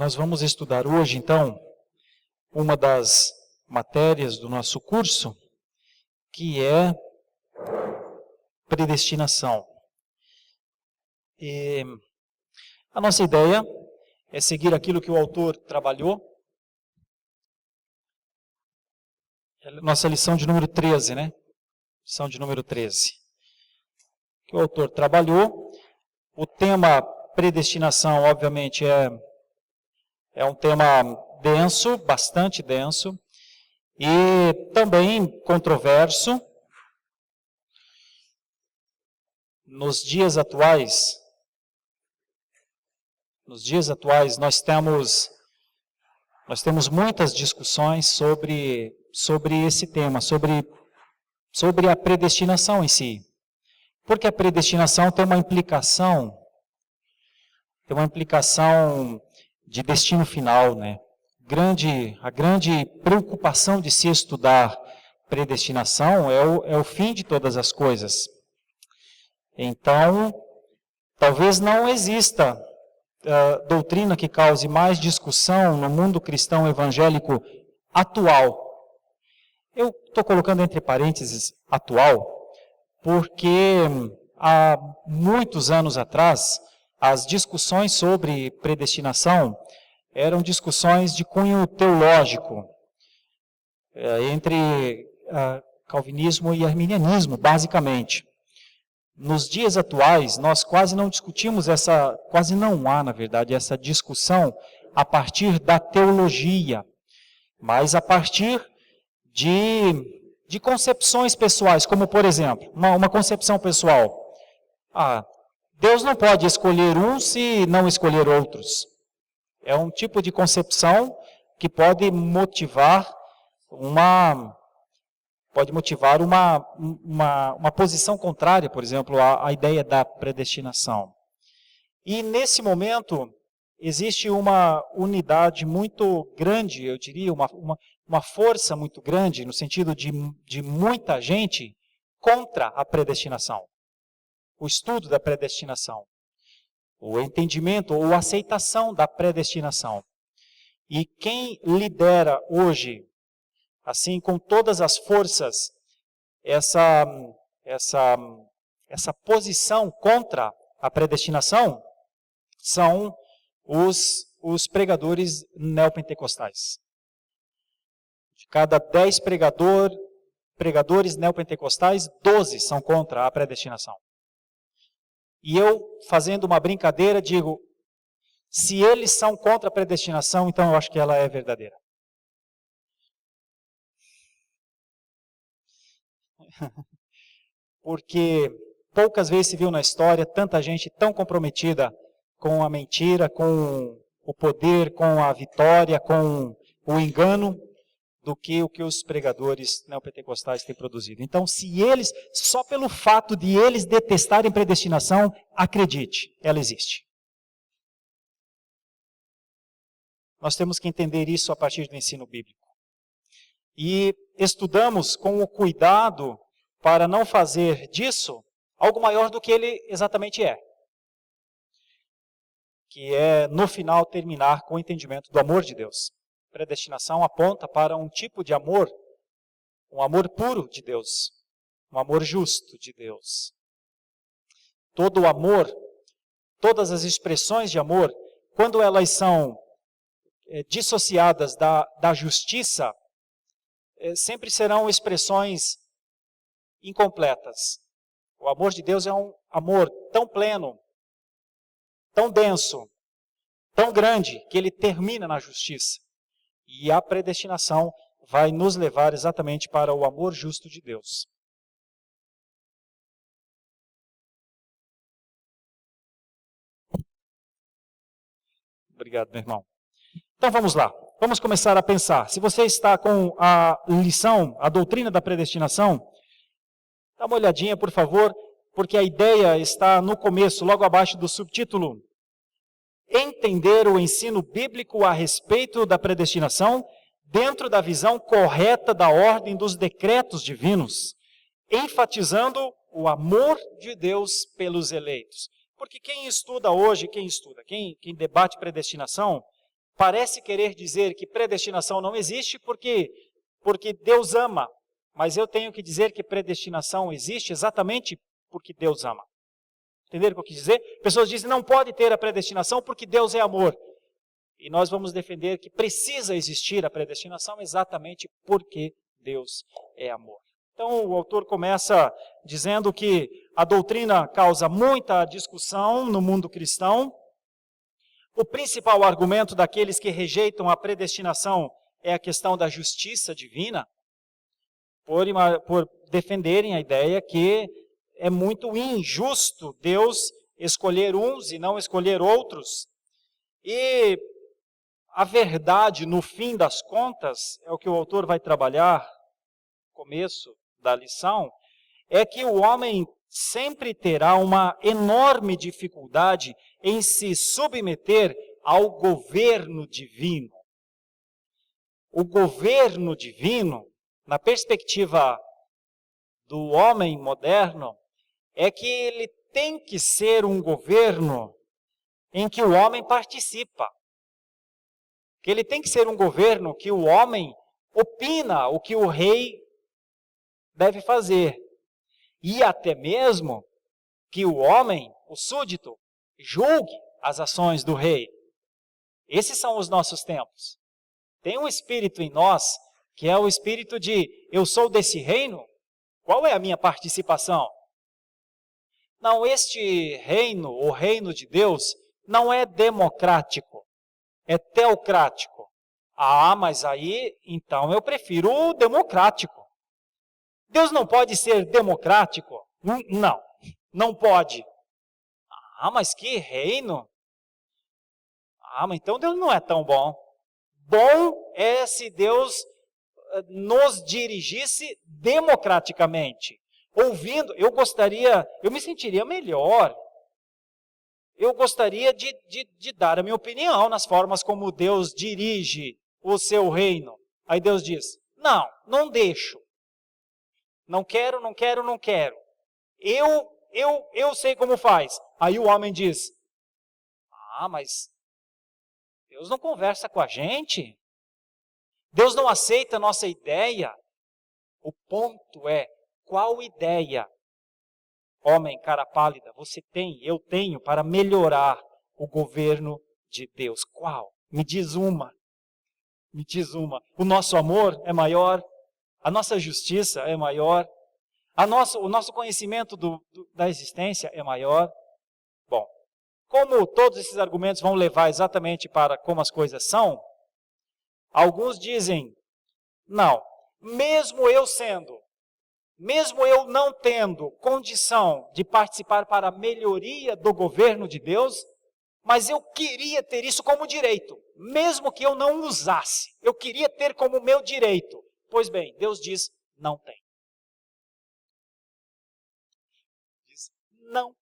Nós vamos estudar hoje, então, uma das matérias do nosso curso, que é predestinação. E a nossa ideia é seguir aquilo que o autor trabalhou. Nossa lição de número 13, né? Lição de número 13. Que o autor trabalhou. O tema predestinação, obviamente, é um tema denso, bastante denso, e também controverso. Nos dias atuais nós temos muitas discussões sobre esse tema, sobre a predestinação em si. Porque a predestinação tem uma implicação de destino final, né? A grande preocupação de se estudar predestinação é o fim de todas as coisas. Então, talvez não exista doutrina que cause mais discussão no mundo cristão evangélico atual. Eu estou colocando entre parênteses atual, porque há muitos anos atrás, as discussões sobre predestinação eram discussões de cunho teológico, entre calvinismo e arminianismo, basicamente. Nos dias atuais, nós quase não discutimos quase não há, na verdade, essa discussão a partir da teologia, mas a partir de concepções pessoais, como, por exemplo, uma concepção pessoal. Deus não pode escolher um se não escolher outros. É um tipo de concepção que pode motivar uma posição contrária, por exemplo, à ideia da predestinação. E nesse momento existe uma unidade muito grande, eu diria, uma força muito grande, no sentido de muita gente, contra a predestinação. O estudo da predestinação, o entendimento ou a aceitação da predestinação. E quem lidera hoje, assim, com todas as forças, essa posição contra a predestinação, são os pregadores neopentecostais. De cada 10 pregadores neopentecostais, 12 são contra a predestinação. E eu, fazendo uma brincadeira, digo, se eles são contra a predestinação, então eu acho que ela é verdadeira. Porque poucas vezes se viu na história tanta gente tão comprometida com a mentira, com o poder, com a vitória, com o engano, do que o que os pregadores neopentecostais têm produzido. Então, só pelo fato de eles detestarem predestinação, acredite, ela existe. Nós temos que entender isso a partir do ensino bíblico. E estudamos com o cuidado para não fazer disso algo maior do que ele exatamente é. Que é, no final, terminar com o entendimento do amor de Deus. Predestinação aponta para um tipo de amor, um amor puro de Deus, um amor justo de Deus. Todo o amor, todas as expressões de amor, quando elas são dissociadas da justiça, sempre serão expressões incompletas. O amor de Deus é um amor tão pleno, tão denso, tão grande, que ele termina na justiça. E a predestinação vai nos levar exatamente para o amor justo de Deus. Obrigado, meu irmão. Então vamos lá. Vamos começar a pensar. Se você está com a lição, a doutrina da predestinação, dá uma olhadinha, por favor, porque a ideia está no começo, logo abaixo do subtítulo. Entender o ensino bíblico a respeito da predestinação dentro da visão correta da ordem dos decretos divinos, enfatizando o amor de Deus pelos eleitos. Porque quem estuda hoje, quem debate predestinação, parece querer dizer que predestinação não existe porque Deus ama. Mas eu tenho que dizer que predestinação existe exatamente porque Deus ama. Entenderam o que eu quis dizer? Pessoas dizem não pode ter a predestinação porque Deus é amor. E nós vamos defender que precisa existir a predestinação exatamente porque Deus é amor. Então o autor começa dizendo que a doutrina causa muita discussão no mundo cristão. O principal argumento daqueles que rejeitam a predestinação é a questão da justiça divina, por defenderem a ideia que é muito injusto Deus escolher uns e não escolher outros. E a verdade, no fim das contas, é o que o autor vai trabalhar no começo da lição, é que o homem sempre terá uma enorme dificuldade em se submeter ao governo divino. O governo divino, na perspectiva do homem moderno, é que ele tem que ser um governo em que o homem participa. Que ele tem que ser um governo que o homem opina o que o rei deve fazer. E até mesmo que o homem, o súdito, julgue as ações do rei. Esses são os nossos tempos. Tem um espírito em nós, que é o espírito de, eu sou desse reino, qual é a minha participação? Não, este reino, o reino de Deus, não é democrático, é teocrático. Ah, mas aí, então eu prefiro o democrático. Deus não pode ser democrático? Não, não pode. Ah, mas que reino? Ah, mas então Deus não é tão bom. Bom é se Deus nos dirigisse democraticamente. Ouvindo, eu me sentiria melhor. Eu gostaria de dar a minha opinião nas formas como Deus dirige o seu reino. Aí Deus diz, não deixo. Não quero, não quero, não quero. Eu sei como faz. Aí o homem diz, mas Deus não conversa com a gente. Deus não aceita a nossa ideia. O ponto é, qual ideia, homem cara pálida, você tem, eu tenho, para melhorar o governo de Deus? Qual? Me diz uma. Me diz uma. O nosso amor é maior, a nossa justiça é maior, o nosso conhecimento da existência é maior. Bom, como todos esses argumentos vão levar exatamente para como as coisas são, alguns dizem, não, mesmo eu não tendo condição de participar para a melhoria do governo de Deus, mas eu queria ter isso como direito, mesmo que eu não usasse, eu queria ter como meu direito. Pois bem, Deus diz, não tem. Diz, não.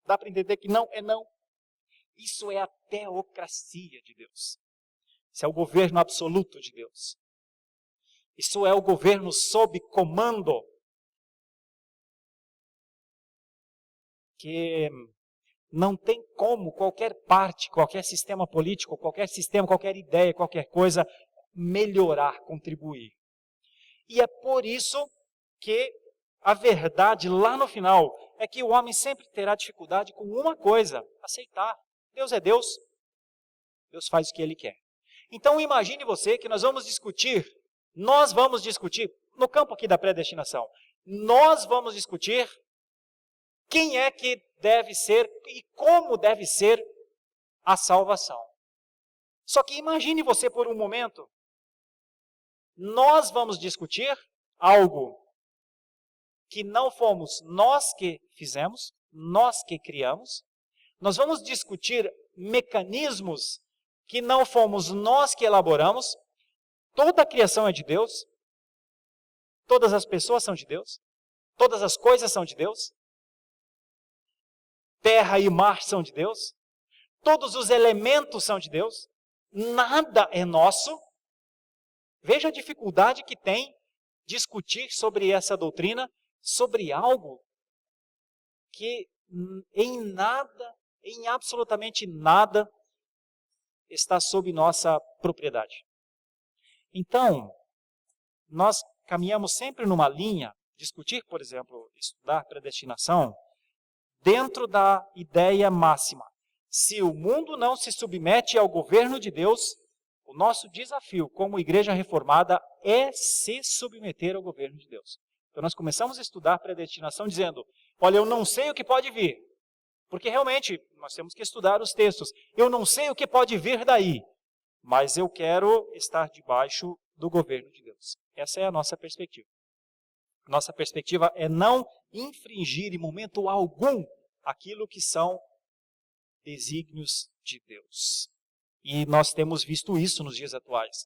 Dá para entender que não é não. Isso é a teocracia de Deus. Isso é o governo absoluto de Deus. Isso é o governo sob comando que não tem como qualquer parte, qualquer sistema político, qualquer sistema, qualquer ideia, qualquer coisa melhorar, contribuir. E é por isso que a verdade lá no final é que o homem sempre terá dificuldade com uma coisa, aceitar. Deus é Deus, Deus faz o que Ele quer. Então imagine você que nós vamos discutir no campo aqui da predestinação, nós vamos discutir quem é que deve ser e como deve ser a salvação. Só que imagine você por um momento, nós vamos discutir algo que não fomos nós que fizemos, nós que criamos, nós vamos discutir mecanismos que não fomos nós que elaboramos. Toda a criação é de Deus, todas as pessoas são de Deus, todas as coisas são de Deus, terra e mar são de Deus, todos os elementos são de Deus, nada é nosso. Veja a dificuldade que tem discutir sobre essa doutrina, sobre algo que em absolutamente nada, está sob nossa propriedade. Então, nós caminhamos sempre numa linha, discutir, por exemplo, estudar predestinação, dentro da ideia máxima. Se o mundo não se submete ao governo de Deus, o nosso desafio como igreja reformada é se submeter ao governo de Deus. Então nós começamos a estudar predestinação dizendo, olha, eu não sei o que pode vir, porque realmente nós temos que estudar os textos. Eu não sei o que pode vir daí, mas eu quero estar debaixo do governo de Deus. Essa é a nossa perspectiva. Nossa perspectiva é não infringir em momento algum aquilo que são desígnios de Deus. E nós temos visto isso nos dias atuais.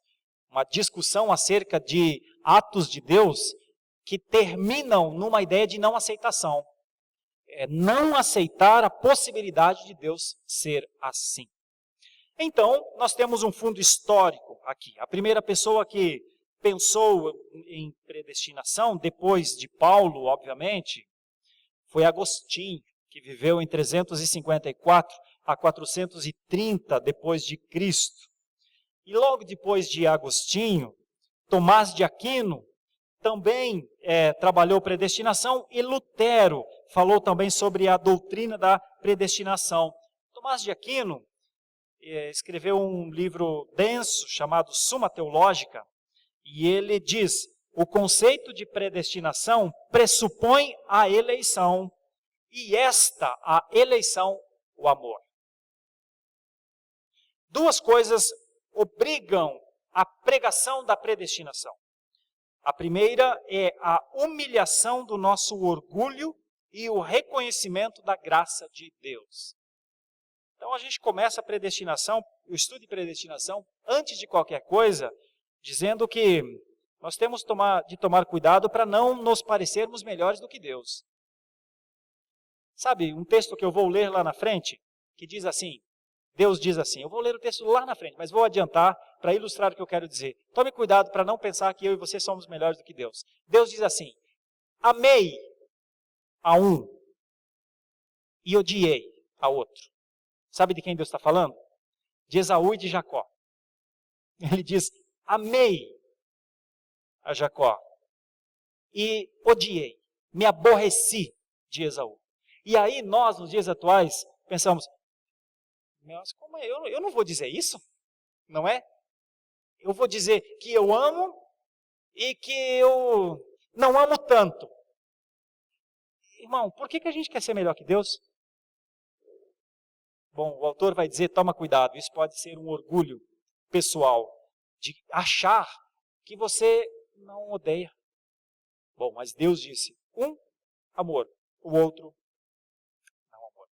Uma discussão acerca de atos de Deus que terminam numa ideia de não aceitação. É não aceitar a possibilidade de Deus ser assim. Então, nós temos um fundo histórico aqui. A primeira pessoa que pensou em predestinação, depois de Paulo, obviamente, foi Agostinho, que viveu em 354 a 430 depois de Cristo. E logo depois de Agostinho, Tomás de Aquino também trabalhou predestinação, e Lutero falou também sobre a doutrina da predestinação. Tomás de Aquino escreveu um livro denso chamado Suma Teológica, e ele diz, o conceito de predestinação pressupõe a eleição, e a eleição, o amor. Duas coisas obrigam a pregação da predestinação. A primeira é a humilhação do nosso orgulho e o reconhecimento da graça de Deus. Então a gente começa a predestinação, o estudo de predestinação, antes de qualquer coisa, dizendo que nós temos de tomar cuidado para não nos parecermos melhores do que Deus. Sabe, um texto que eu vou ler lá na frente, que diz assim, Deus diz assim, eu vou ler o texto lá na frente, mas vou adiantar para ilustrar o que eu quero dizer. Tome cuidado para não pensar que eu e você somos melhores do que Deus. Deus diz assim, amei a um e odiei a outro. Sabe de quem Deus está falando? De Esaú e de Jacó. Ele diz, amei a Jacó e odiei, me aborreci de Esaú. E aí nós, nos dias atuais, pensamos, mas como é? Eu não vou dizer isso, não é? Eu vou dizer que eu amo e que eu não amo tanto. Irmão, por que a gente quer ser melhor que Deus? Bom, o autor vai dizer, toma cuidado, isso pode ser um orgulho pessoal, de achar que você não odeia. Bom, mas Deus disse, um amor, o outro não amor.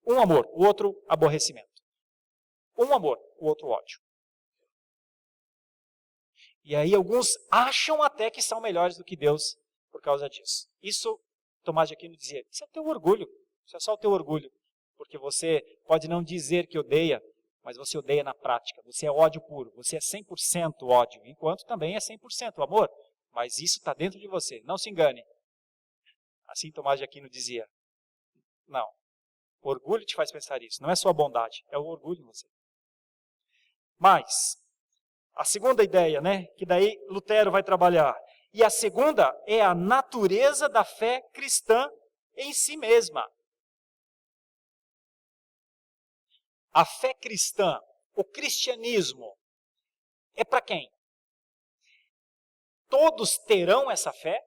Um amor, o outro aborrecimento. Um amor, o outro ódio. E aí alguns acham até que são melhores do que Deus por causa disso. Isso, Tomás de Aquino dizia, isso é teu orgulho, isso é só o teu orgulho. Porque você pode não dizer que odeia, mas você odeia na prática. Você é ódio puro, você é 100% ódio, enquanto também é 100% amor. Mas isso está dentro de você, não se engane. Assim Tomás de Aquino dizia, não, o orgulho te faz pensar isso, não é só a bondade, é o orgulho em você. Mas, a segunda ideia, que daí Lutero vai trabalhar, e a segunda é a natureza da fé cristã em si mesma. A fé cristã, o cristianismo, é para quem? Todos terão essa fé?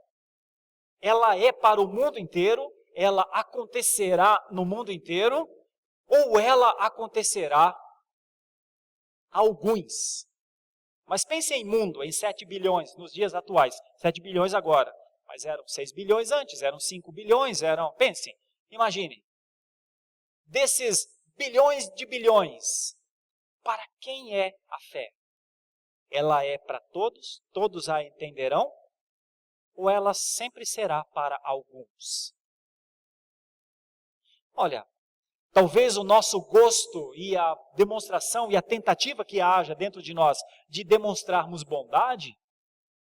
Ela é para o mundo inteiro? Ela acontecerá no mundo inteiro? Ou ela acontecerá a alguns? Mas pense em mundo, em 7 bilhões nos dias atuais. 7 bilhões agora. Mas eram 6 bilhões antes, eram 5 bilhões, Pensem, imaginem. Desses bilhões de bilhões, para quem é a fé? Ela é para todos? Todos a entenderão? Ou ela sempre será para alguns? Olha, talvez o nosso gosto e a demonstração e a tentativa que haja dentro de nós de demonstrarmos bondade,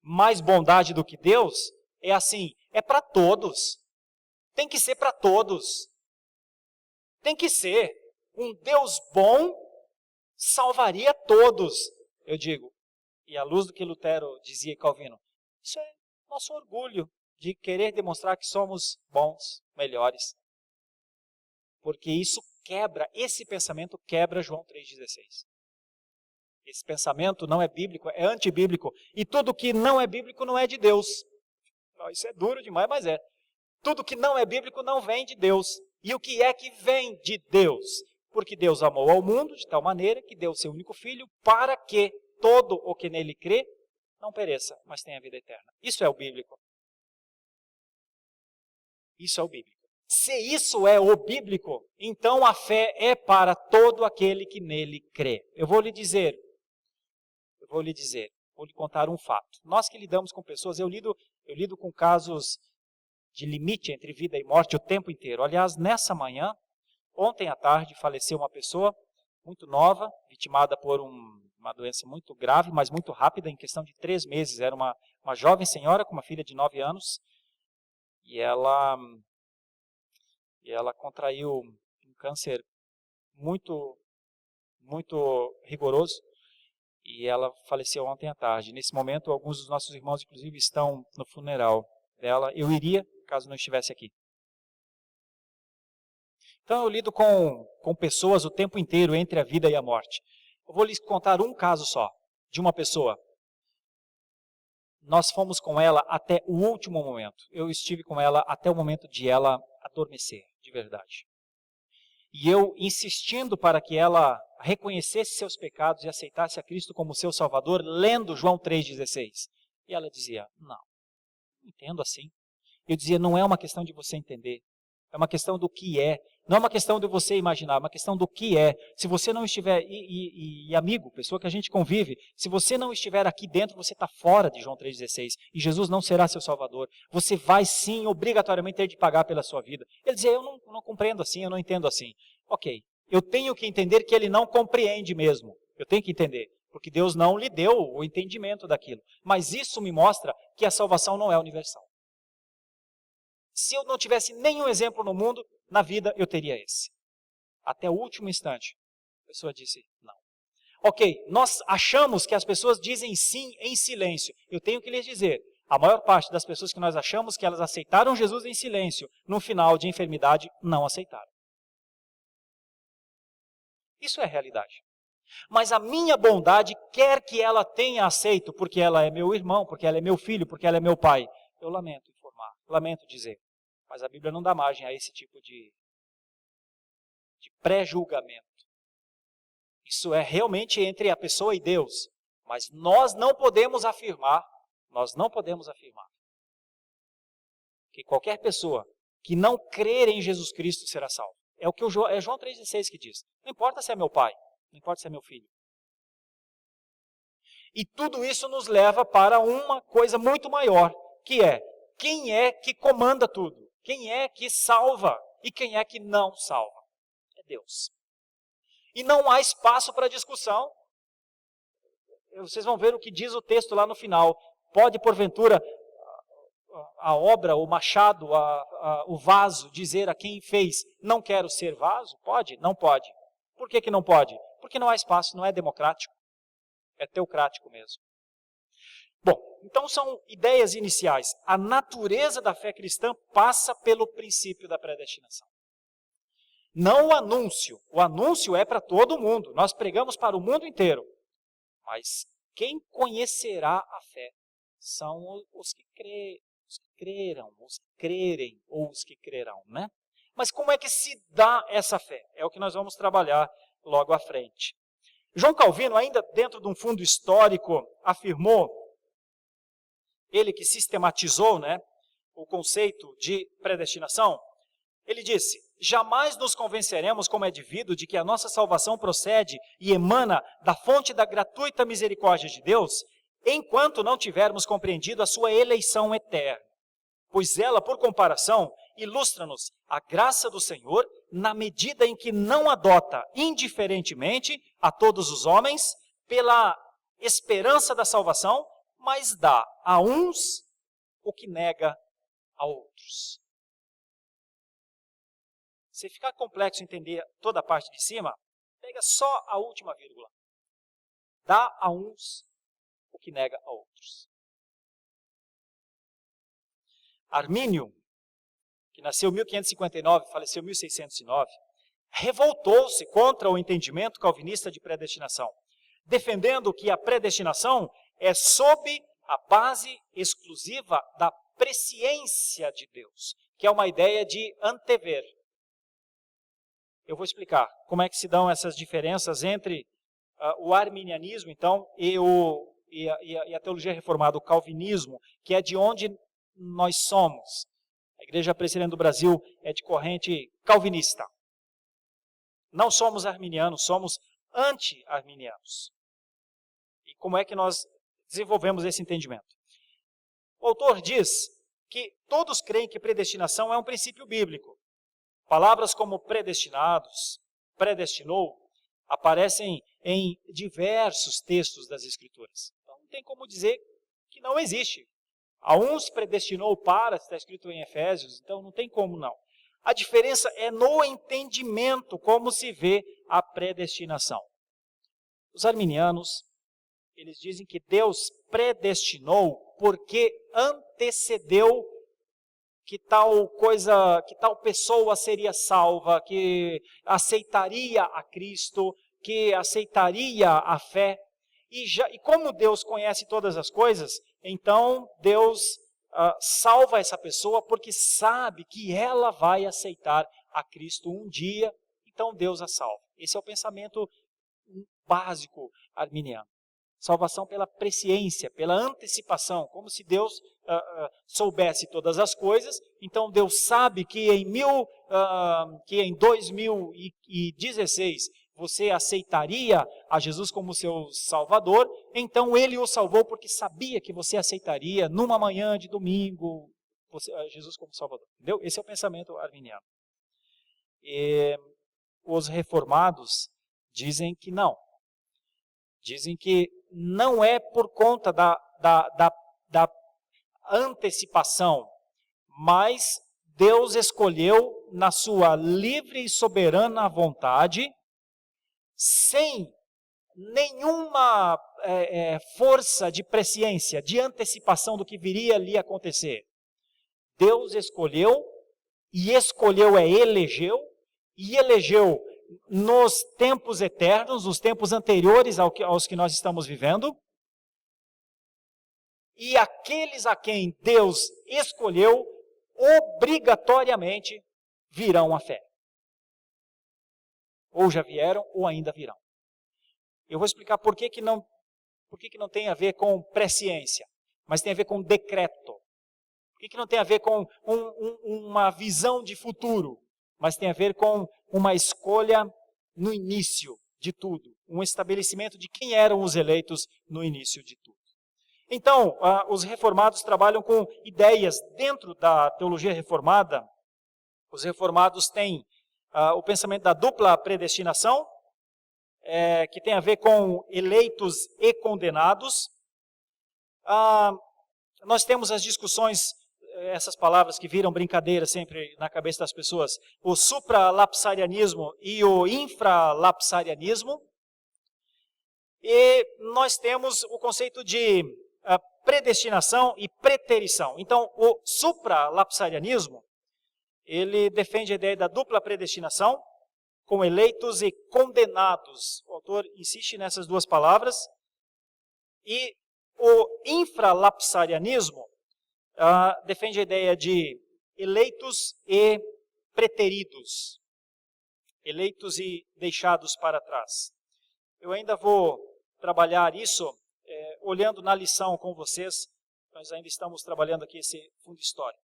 mais bondade do que Deus, é assim, é para todos. Tem que ser para todos. Tem que ser um Deus bom salvaria todos. Eu digo, e à luz do que Lutero dizia e Calvino, isso é nosso orgulho de querer demonstrar que somos bons, melhores. Porque isso quebra, esse pensamento quebra João 3,16. Esse pensamento não é bíblico, é antibíblico. E tudo que não é bíblico não é de Deus. Isso é duro demais, mas é. Tudo que não é bíblico não vem de Deus. E o que é que vem de Deus? Porque Deus amou ao mundo de tal maneira que deu o seu único filho para que todo o que nele crê não pereça, mas tenha vida eterna. Isso é o bíblico. Isso é o bíblico. Se isso é o bíblico, então a fé é para todo aquele que nele crê. Eu vou lhe contar um fato. Nós que lidamos com pessoas, eu lido com casos de limite entre vida e morte o tempo inteiro. Aliás, nessa manhã, ontem à tarde, faleceu uma pessoa muito nova, vitimada por uma doença muito grave, mas muito rápida, em questão de 3 meses. Era uma jovem senhora com uma filha de 9 anos, e ela contraiu um câncer muito, muito rigoroso, e ela faleceu ontem à tarde. Nesse momento, alguns dos nossos irmãos, inclusive, estão no funeral dela. Eu iria, caso não estivesse aqui. Então, eu lido com pessoas o tempo inteiro entre a vida e a morte. Eu vou lhes contar um caso só, de uma pessoa. Nós fomos com ela até o último momento. Eu estive com ela até o momento de ela adormecer, de verdade. E eu insistindo para que ela reconhecesse seus pecados e aceitasse a Cristo como seu Salvador, lendo João 3,16. E ela dizia, não entendo assim. Eu dizia, não é uma questão de você entender, é uma questão do que é. Não é uma questão de você imaginar, é uma questão do que é. Se você não estiver, e amigo, pessoa que a gente convive, se você não estiver aqui dentro, você está fora de João 3,16. E Jesus não será seu Salvador. Você vai sim, obrigatoriamente, ter de pagar pela sua vida. Ele dizia, eu não compreendo assim, eu não entendo assim. Ok, eu tenho que entender que ele não compreende mesmo. Eu tenho que entender, porque Deus não lhe deu o entendimento daquilo. Mas isso me mostra que a salvação não é universal. Se eu não tivesse nenhum exemplo no mundo, na vida eu teria esse. Até o último instante, a pessoa disse não. Ok, nós achamos que as pessoas dizem sim em silêncio. Eu tenho que lhes dizer, a maior parte das pessoas que nós achamos que elas aceitaram Jesus em silêncio, no final de enfermidade, não aceitaram. Isso é realidade. Mas a minha bondade quer que ela tenha aceito, porque ela é meu irmão, porque ela é meu filho, porque ela é meu pai. Eu lamento informar, lamento dizer. Mas a Bíblia não dá margem a esse tipo de pré-julgamento. Isso é realmente entre a pessoa e Deus. Mas nós não podemos afirmar que qualquer pessoa que não crer em Jesus Cristo será salva. É o que é João 3,16 que diz. Não importa se é meu pai, não importa se é meu filho. E tudo isso nos leva para uma coisa muito maior, que é, quem é que comanda tudo? Quem é que salva e quem é que não salva? É Deus. E não há espaço para discussão. Vocês vão ver o que diz o texto lá no final. Pode, porventura, a obra, o machado, o vaso, dizer a quem fez, não quero ser vaso? Pode? Não pode. Por que não pode? Porque não há espaço, não é democrático. É teocrático mesmo. Bom, então são ideias iniciais. A natureza da fé cristã passa pelo princípio da predestinação. Não o anúncio. O anúncio é para todo mundo. Nós pregamos para o mundo inteiro. Mas quem conhecerá a fé são os que creram, os que crerem ou os que crerão, né? Mas como é que se dá essa fé? É o que nós vamos trabalhar logo à frente. João Calvino, ainda dentro de um fundo histórico, afirmou, ele que sistematizou, né, o conceito de predestinação, ele disse, jamais nos convenceremos, como é devido, de que a nossa salvação procede e emana da fonte da gratuita misericórdia de Deus, enquanto não tivermos compreendido a sua eleição eterna. Pois ela, por comparação, ilustra-nos a graça do Senhor na medida em que não adota indiferentemente a todos os homens pela esperança da salvação, mas dá a uns o que nega a outros. Se ficar complexo entender toda a parte de cima, Pega só a última vírgula. Dá a uns o que nega a outros. Armínio, que nasceu em 1559, faleceu em 1609, revoltou-se contra o entendimento calvinista de predestinação, defendendo que a predestinação é sob a base exclusiva da presciência de Deus, que é uma ideia de antever. Eu vou explicar como é que se dão essas diferenças entre o arminianismo, então, e a teologia reformada, o calvinismo, que é de onde nós somos. A Igreja Presbiteriana do Brasil é de corrente calvinista. Não somos arminianos, somos anti-arminianos. E como é que nós desenvolvemos esse entendimento? O autor diz que todos creem que predestinação é um princípio bíblico. Palavras como predestinados, predestinou, aparecem em diversos textos das Escrituras. Então não tem como dizer que não existe. A uns predestinou para, está escrito em Efésios, então não tem como não. A diferença é no entendimento, como se vê a predestinação. Os arminianos, eles dizem que Deus predestinou porque antecedeu que tal pessoa seria salva, que aceitaria a Cristo, que aceitaria a fé. E como Deus conhece todas as coisas, então Deus salva essa pessoa porque sabe que ela vai aceitar a Cristo um dia, então Deus a salva. Esse é o pensamento básico arminiano. Salvação pela presciência, pela antecipação, como se Deus soubesse todas as coisas, então Deus sabe que em 2016 você aceitaria a Jesus como seu Salvador, então Ele o salvou porque sabia que você aceitaria numa manhã de domingo Jesus como Salvador. Entendeu? Esse é o pensamento arminiano. E os reformados dizem que não. Dizem que não é por conta da antecipação, mas Deus escolheu na sua livre e soberana vontade, sem nenhuma força de presciência, de antecipação do que viria ali acontecer. Deus escolheu, e elegeu, e elegeu nos tempos eternos, nos tempos anteriores aos que nós estamos vivendo, e aqueles a quem Deus escolheu, obrigatoriamente virão à fé. Ou já vieram, ou ainda virão. Eu vou explicar por que não tem a ver com presciência, mas tem a ver com decreto. Por que não tem a ver com uma visão de futuro, mas tem a ver com uma escolha no início de tudo, um estabelecimento de quem eram os eleitos no início de tudo. Então, os reformados trabalham com ideias dentro da teologia reformada. Os reformados têm o pensamento da dupla predestinação, que tem a ver com eleitos e condenados. Nós temos as discussões, essas palavras que viram brincadeira sempre na cabeça das pessoas, o supralapsarianismo e o infralapsarianismo. E nós temos o conceito de predestinação e preterição. Então, o supralapsarianismo, ele defende a ideia da dupla predestinação, com eleitos e condenados. O autor insiste nessas duas palavras. E o infralapsarianismo defende a ideia de eleitos e preteridos. Eleitos e deixados para trás. Eu ainda vou trabalhar isso olhando na lição com vocês. Nós ainda estamos trabalhando aqui esse fundo histórico.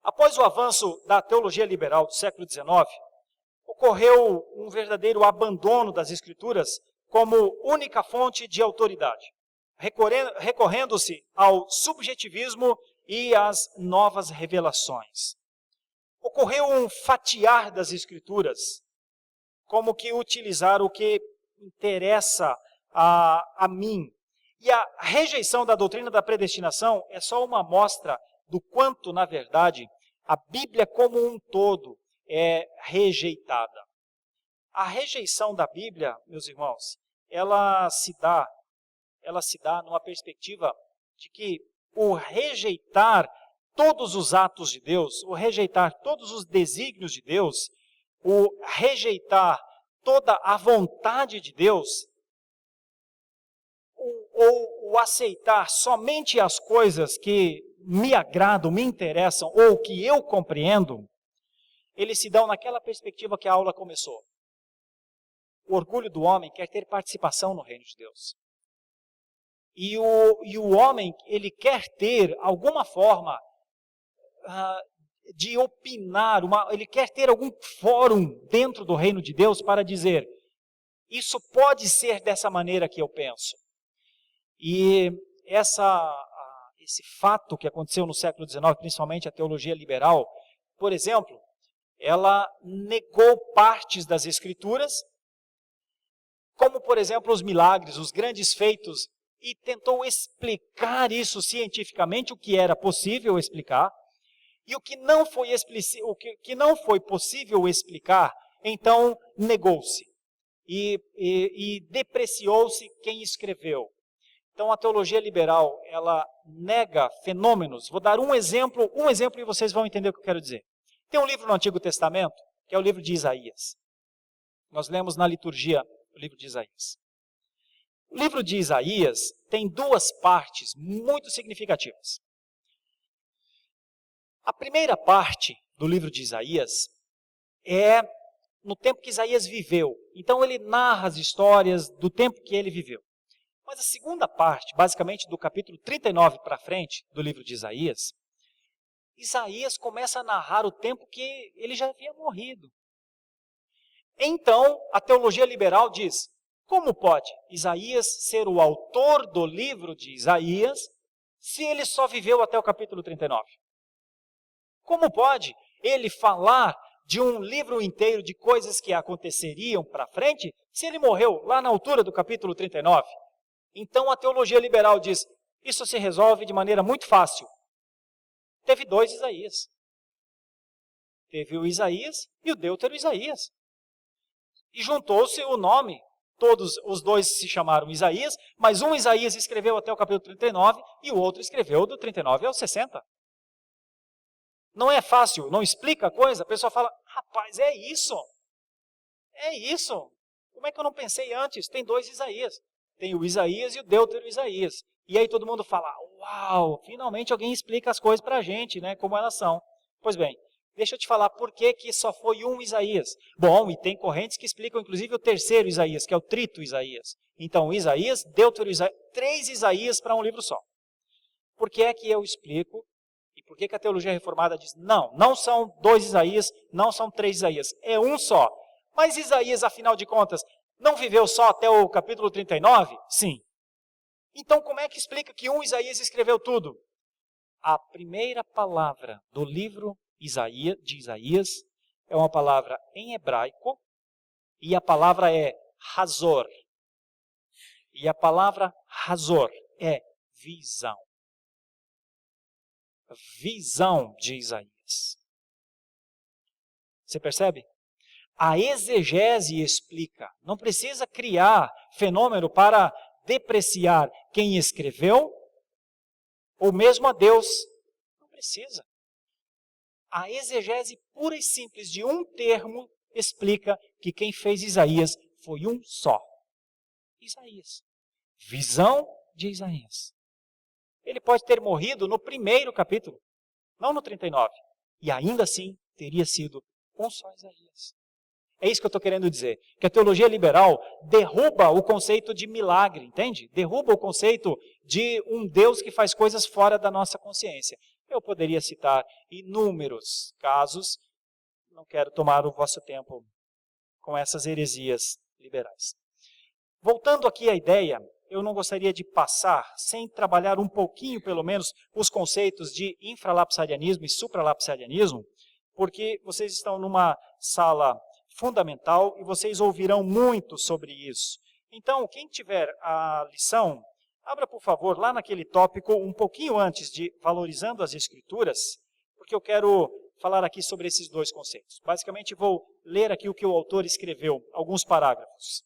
Após o avanço da teologia liberal do século XIX, ocorreu um verdadeiro abandono das Escrituras como única fonte de autoridade, recorrendo-se ao subjetivismo e às novas revelações. Ocorreu um fatiar das Escrituras, como que utilizar o que interessa a mim. E a rejeição da doutrina da predestinação é só uma amostra do quanto, na verdade, a Bíblia como um todo é rejeitada. A rejeição da Bíblia, meus irmãos, ela se dá numa perspectiva de que o rejeitar todos os atos de Deus, o rejeitar todos os desígnios de Deus, o rejeitar toda a vontade de Deus, ou o aceitar somente as coisas que me agradam, me interessam, ou que eu compreendo, eles se dão naquela perspectiva que a aula começou. O orgulho do homem quer ter participação no reino de Deus. E o homem, ele quer ter alguma forma de opinar, ele quer ter algum fórum dentro do reino de Deus para dizer, isso pode ser dessa maneira que eu penso. E esse fato que aconteceu no século XIX, principalmente a teologia liberal, por exemplo, ela negou partes das Escrituras, como, por exemplo, os milagres, os grandes feitos, e tentou explicar isso cientificamente, o que era possível explicar, e o que não foi possível explicar, então negou-se, e depreciou-se quem escreveu. Então a teologia liberal, ela nega fenômenos. Vou dar um exemplo e vocês vão entender o que eu quero dizer. Tem um livro no Antigo Testamento, que é o livro de Isaías. Nós lemos na liturgia o livro de Isaías. O livro de Isaías tem duas partes muito significativas. A primeira parte do livro de Isaías é no tempo que Isaías viveu. Então ele narra as histórias do tempo que ele viveu. Mas a segunda parte, basicamente do capítulo 39 para frente do livro de Isaías, Isaías começa a narrar o tempo que ele já havia morrido. Então, a teologia liberal diz, como pode Isaías ser o autor do livro de Isaías se ele só viveu até o capítulo 39? Como pode ele falar de um livro inteiro de coisas que aconteceriam para frente se ele morreu lá na altura do capítulo 39? Então a teologia liberal diz, isso se resolve de maneira muito fácil. Teve dois Isaías. Teve o Isaías e o Deutero Isaías. E juntou-se o nome, todos os dois se chamaram Isaías, mas um Isaías escreveu até o capítulo 39 e o outro escreveu do 39 ao 60. Não é fácil, não explica a coisa, a pessoa fala, rapaz, é isso. É isso. Como é que eu não pensei antes? Tem dois Isaías. Tem o Isaías e o Deutero Isaías. E aí todo mundo fala, uau, finalmente alguém explica as coisas para a gente, né, como elas são. Pois bem, deixa eu te falar por que só foi um Isaías. Bom, e tem correntes que explicam inclusive o terceiro Isaías, que é o trito Isaías. Então, Isaías, Deutero Isaías, 3 Isaías para um livro só. Por que é que eu explico? E por que a teologia reformada diz, não são 2 Isaías, não são 3 Isaías, é um só. Mas Isaías, afinal de contas, não viveu só até o capítulo 39? Sim. Então, como é que explica que um Isaías escreveu tudo? A primeira palavra do livro de Isaías é uma palavra em hebraico, e a palavra é razor. E a palavra razor é visão. Visão de Isaías. Você percebe? A exegese explica. Não precisa criar fenômeno para depreciar quem escreveu, ou mesmo a Deus. Não precisa. A exegese pura e simples de um termo explica que quem fez Isaías foi um só. Isaías. Visão de Isaías. Ele pode ter morrido no primeiro capítulo, não no 39. E ainda assim teria sido um só Isaías. É isso que eu estou querendo dizer. Que a teologia liberal derruba o conceito de milagre, entende? Derruba o conceito de um Deus que faz coisas fora da nossa consciência. Eu poderia citar inúmeros casos, não quero tomar o vosso tempo com essas heresias liberais. Voltando aqui à ideia, eu não gostaria de passar sem trabalhar um pouquinho, pelo menos, os conceitos de infralapsarianismo e supralapsarianismo, porque vocês estão numa sala fundamental e vocês ouvirão muito sobre isso. Então, quem tiver a lição, abra por favor lá naquele tópico um pouquinho antes de Valorizando as Escrituras, porque eu quero falar aqui sobre esses dois conceitos. Basicamente, vou ler aqui o que o autor escreveu, alguns parágrafos.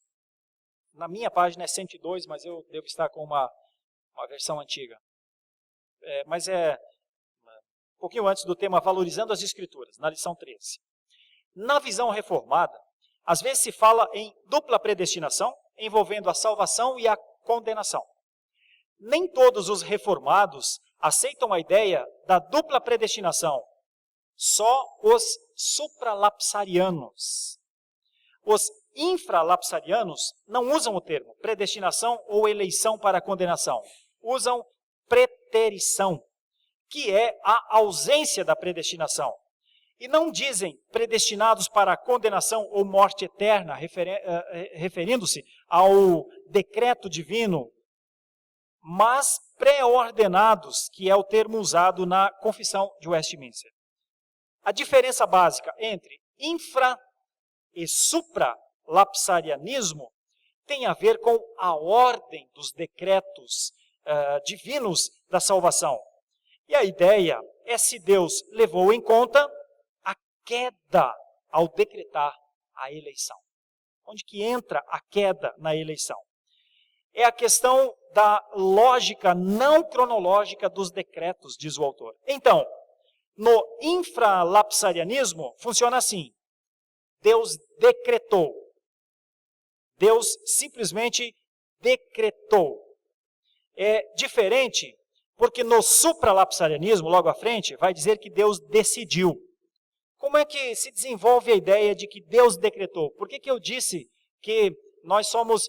Na minha página é 102, mas eu devo estar com uma versão antiga. Mas é um pouquinho antes do tema Valorizando as Escrituras, na lição 13. Na visão reformada, às vezes se fala em dupla predestinação, envolvendo a salvação e a condenação. Nem todos os reformados aceitam a ideia da dupla predestinação, só os supralapsarianos. Os infralapsarianos não usam o termo predestinação ou eleição para condenação. Usam preterição, que é a ausência da predestinação. E não dizem predestinados para a condenação ou morte eterna, referindo-se ao decreto divino, mas pré-ordenados, que é o termo usado na Confissão de Westminster. A diferença básica entre infra e supralapsarianismo tem a ver com a ordem dos decretos divinos da salvação. E a ideia é se Deus levou em conta a queda ao decretar a eleição. Onde que entra a queda na eleição? É a questão da lógica não cronológica dos decretos, diz o autor. Então, no infralapsarianismo, funciona assim. Deus decretou. Deus simplesmente decretou. É diferente, porque no supralapsarianismo, logo à frente, vai dizer que Deus decidiu. Como é que se desenvolve a ideia de que Deus decretou? Por que eu disse que nós somos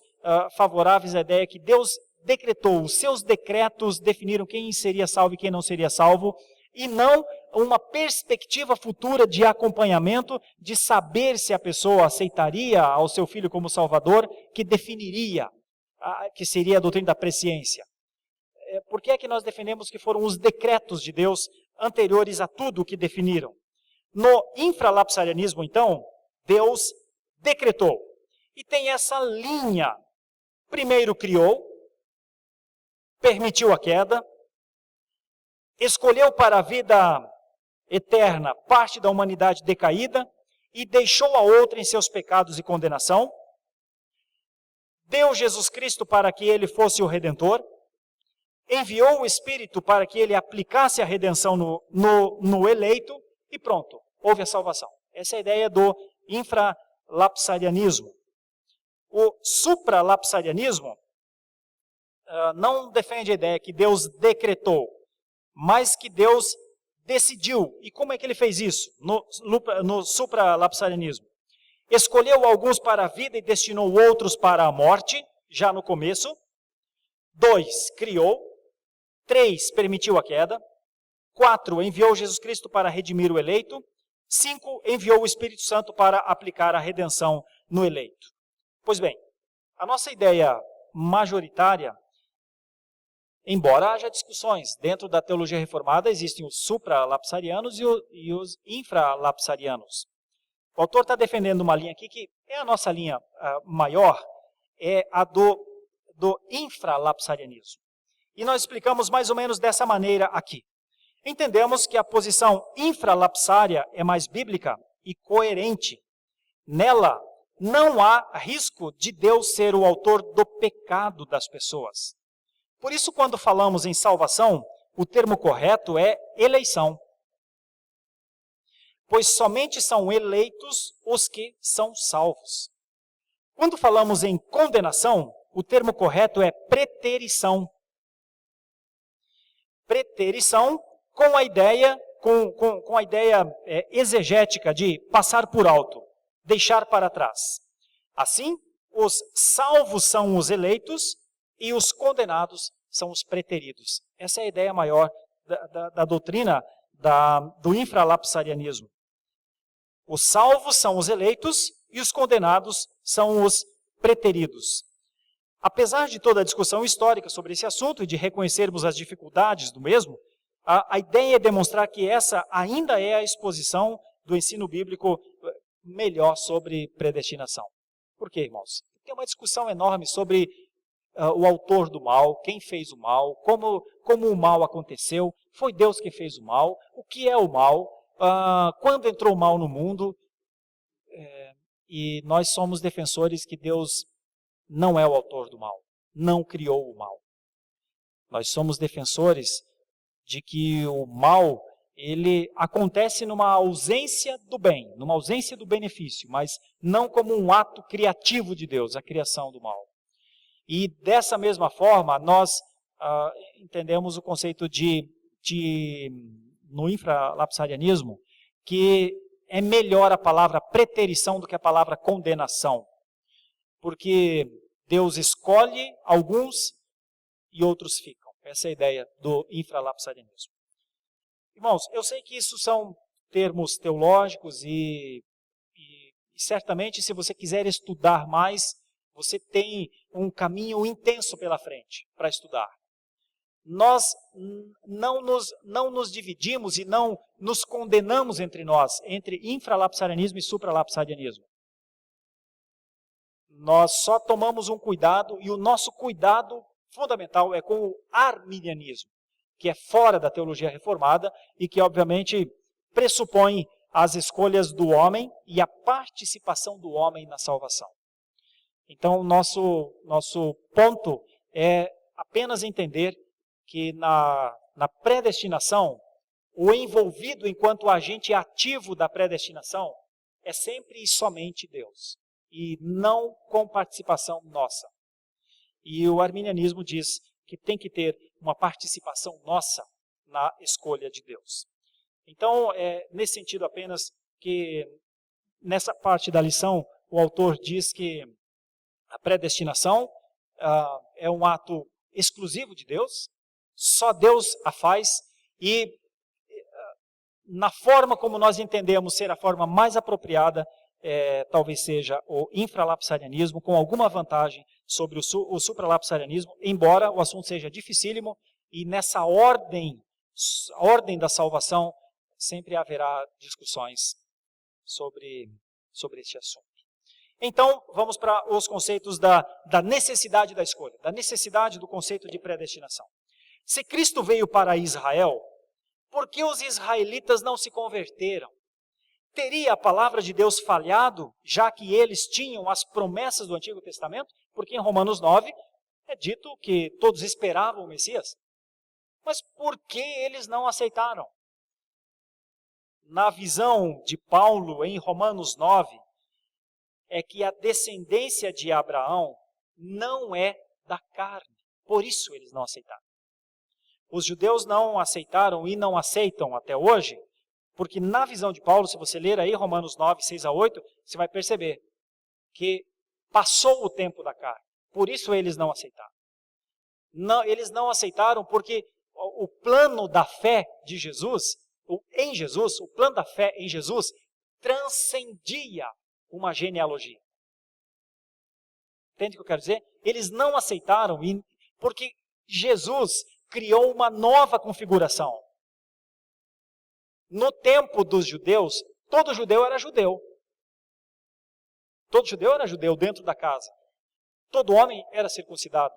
favoráveis à ideia que Deus decretou? Os seus decretos definiram quem seria salvo e quem não seria salvo, e não uma perspectiva futura de acompanhamento, de saber se a pessoa aceitaria ao seu filho como Salvador, que definiria, que seria a doutrina da presciência. Por que é que nós defendemos que foram os decretos de Deus anteriores a tudo o que definiram? No infralapsarianismo, então, Deus decretou. E tem essa linha. Primeiro criou, permitiu a queda, escolheu para a vida eterna parte da humanidade decaída e deixou a outra em seus pecados e condenação. Deu Jesus Cristo para que ele fosse o Redentor. Enviou o Espírito para que ele aplicasse a redenção no eleito e pronto, houve a salvação. Essa é a ideia do infralapsarianismo. O supralapsarianismo não defende a ideia que Deus decretou, mas que Deus decidiu. E como é que ele fez isso no supralapsarianismo? Escolheu alguns para a vida e destinou outros para a morte, já no começo. 2, criou. 3, permitiu a queda. 4, enviou Jesus Cristo para redimir o eleito. 5, enviou o Espírito Santo para aplicar a redenção no eleito. Pois bem, a nossa ideia majoritária, embora haja discussões dentro da teologia reformada, existem os supralapsarianos e os infralapsarianos. O autor está defendendo uma linha aqui que é a nossa linha maior, é a do infralapsarianismo. E nós explicamos mais ou menos dessa maneira aqui. Entendemos que a posição infralapsária é mais bíblica e coerente. Nela, não há risco de Deus ser o autor do pecado das pessoas. Por isso, quando falamos em salvação, o termo correto é eleição. Pois somente são eleitos os que são salvos. Quando falamos em condenação, o termo correto é preterição. Preterição com a ideia, exegética de passar por alto, deixar para trás. Assim, os salvos são os eleitos e os condenados são os preteridos. Essa é a ideia maior da doutrina do infralapsarianismo. Os salvos são os eleitos e os condenados são os preteridos. Apesar de toda a discussão histórica sobre esse assunto e de reconhecermos as dificuldades do mesmo, a ideia é demonstrar que essa ainda é a exposição do ensino bíblico melhor sobre predestinação. Por quê, irmãos? Tem uma discussão enorme sobre o autor do mal, quem fez o mal, como o mal aconteceu, foi Deus que fez o mal, o que é o mal, quando entrou o mal no mundo, e nós somos defensores que Deus não é o autor do mal, não criou o mal. Nós somos defensores de que o mal, ele acontece numa ausência do bem, numa ausência do benefício, mas não como um ato criativo de Deus, a criação do mal. E dessa mesma forma, nós entendemos o conceito no infralapsarianismo, que é melhor a palavra preterição do que a palavra condenação. Porque Deus escolhe alguns e outros ficam. Essa é a ideia do infralapsarianismo. Irmãos, eu sei que isso são termos teológicos e certamente, se você quiser estudar mais, você tem um caminho intenso pela frente para estudar. Nós não nos dividimos e não nos condenamos entre nós, entre infralapsarianismo e supralapsarianismo. Nós só tomamos um cuidado, e o nosso cuidado fundamental é com o arminianismo, que é fora da teologia reformada e que, obviamente, pressupõe as escolhas do homem e a participação do homem na salvação. Então, nosso ponto é apenas entender que na predestinação, o envolvido enquanto agente ativo da predestinação é sempre e somente Deus, e não com participação nossa. E o arminianismo diz que tem que ter uma participação nossa na escolha de Deus. Então, nesse sentido apenas que nessa parte da lição, o autor diz que a predestinação é um ato exclusivo de Deus, só Deus a faz, e na forma como nós entendemos ser a forma mais apropriada, talvez seja o infralapsarianismo, com alguma vantagem sobre o supralapsarianismo, embora o assunto seja dificílimo, e nessa ordem da salvação, sempre haverá discussões sobre este assunto. Então, vamos para os conceitos da necessidade da escolha, da necessidade do conceito de predestinação. Se Cristo veio para Israel, por que os israelitas não se converteram? Teria a palavra de Deus falhado, já que eles tinham as promessas do Antigo Testamento? Porque em Romanos 9 é dito que todos esperavam o Messias. Mas por que eles não aceitaram? Na visão de Paulo em Romanos 9, é que a descendência de Abraão não é da carne. Por isso eles não aceitaram. Os judeus não aceitaram e não aceitam até hoje, porque na visão de Paulo, se você ler aí Romanos 9, 6 a 8, você vai perceber que passou o tempo da carne. Por isso eles não aceitaram. Eles não aceitaram porque o plano da fé de Jesus, o plano da fé em Jesus, transcendia uma genealogia. Entende o que eu quero dizer? Eles não aceitaram porque Jesus criou uma nova configuração. No tempo dos judeus, todo judeu era judeu. Todo judeu era judeu dentro da casa. Todo homem era circuncidado.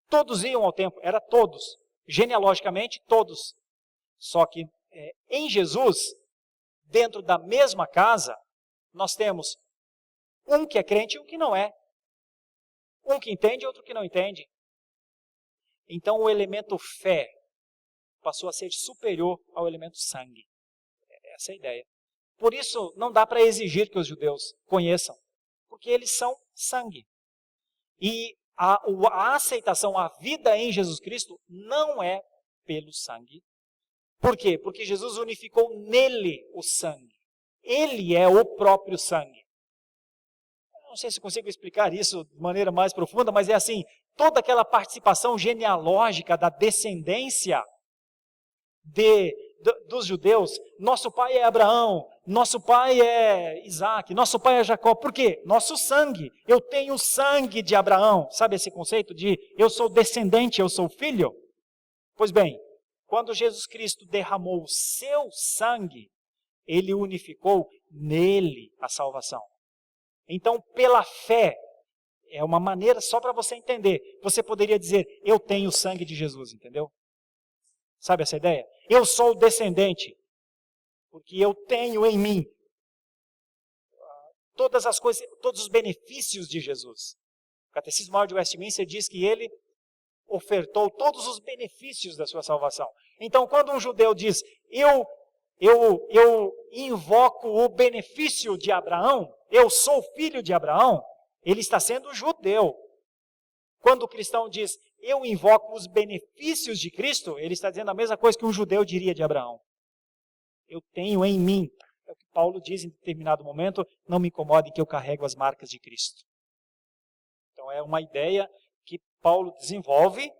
Todos iam ao templo, era todos. Genealogicamente, todos. Só que em Jesus, dentro da mesma casa, nós temos um que é crente e um que não é. Um que entende e outro que não entende. Então o elemento fé passou a ser superior ao elemento sangue. Essa é a ideia. Por isso não dá para exigir que os judeus conheçam, porque eles são sangue. E a aceitação, a vida em Jesus Cristo não é pelo sangue. Por quê? Porque Jesus unificou nele o sangue. Ele é o próprio sangue. Não sei se consigo explicar isso de maneira mais profunda, mas é assim, toda aquela participação genealógica da descendência dos judeus, nosso pai é Abraão, nosso pai é Isaac, nosso pai é Jacó. Por quê? Nosso sangue. Eu tenho o sangue de Abraão. Sabe esse conceito de eu sou descendente, eu sou filho? Pois bem, quando Jesus Cristo derramou o seu sangue, ele unificou nele a salvação. Então, pela fé, é uma maneira só para você entender. Você poderia dizer, eu tenho o sangue de Jesus, entendeu? Sabe essa ideia? Eu sou o descendente. porque eu tenho em mim todas as coisas, todos os benefícios de Jesus. O Catecismo Maior de Westminster diz que ele ofertou todos os benefícios da sua salvação. Então, quando um judeu diz, eu invoco o benefício de Abraão, eu sou filho de Abraão, ele está sendo judeu. Quando o cristão diz, eu invoco os benefícios de Cristo, ele está dizendo a mesma coisa que um judeu diria de Abraão. Eu tenho em mim, é o que Paulo diz em determinado momento, não me incomode que eu carrego as marcas de Cristo. Então é uma ideia que Paulo desenvolve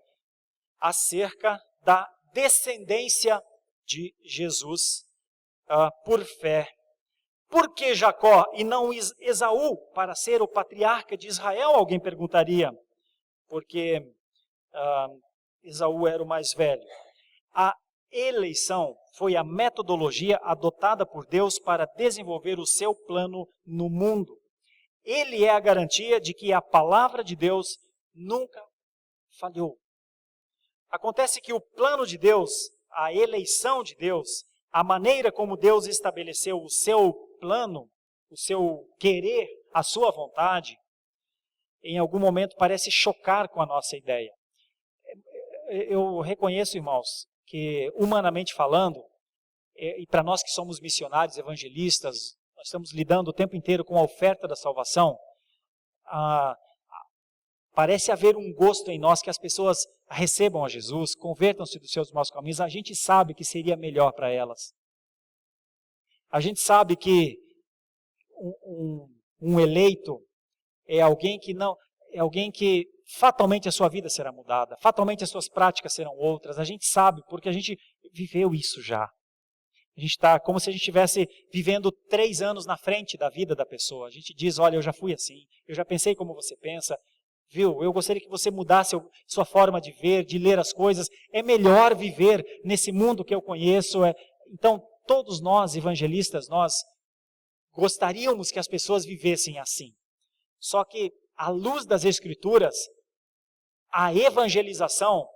acerca da descendência de Jesus por fé. Por que Jacó e não Esaú para ser o patriarca de Israel? Alguém perguntaria. Porque Esaú era o mais velho. A eleição foi a metodologia adotada por Deus para desenvolver o seu plano no mundo. Ele é a garantia de que a palavra de Deus nunca falhou. Acontece que o plano de Deus, a eleição de Deus, a maneira como Deus estabeleceu o seu plano, o seu querer, a sua vontade, em algum momento parece chocar com a nossa ideia. Eu reconheço, irmãos, que humanamente falando, e para nós que somos missionários, evangelistas, nós estamos lidando o tempo inteiro com a oferta da salvação, parece haver um gosto em nós que as pessoas recebam a Jesus, convertam-se dos seus maus caminhos. A gente sabe que seria melhor para elas. A gente sabe que um eleito é alguém que fatalmente a sua vida será mudada, fatalmente as suas práticas serão outras. A gente sabe, porque a gente viveu isso já. A gente está como se a gente estivesse vivendo 3 anos na frente da vida da pessoa. A gente diz, olha, eu já fui assim, eu já pensei como você pensa, viu? Eu gostaria que você mudasse sua forma de ver, de ler as coisas. É melhor viver nesse mundo que eu conheço. Então, todos nós, evangelistas, nós gostaríamos que as pessoas vivessem assim. Só que, à luz das Escrituras, a evangelização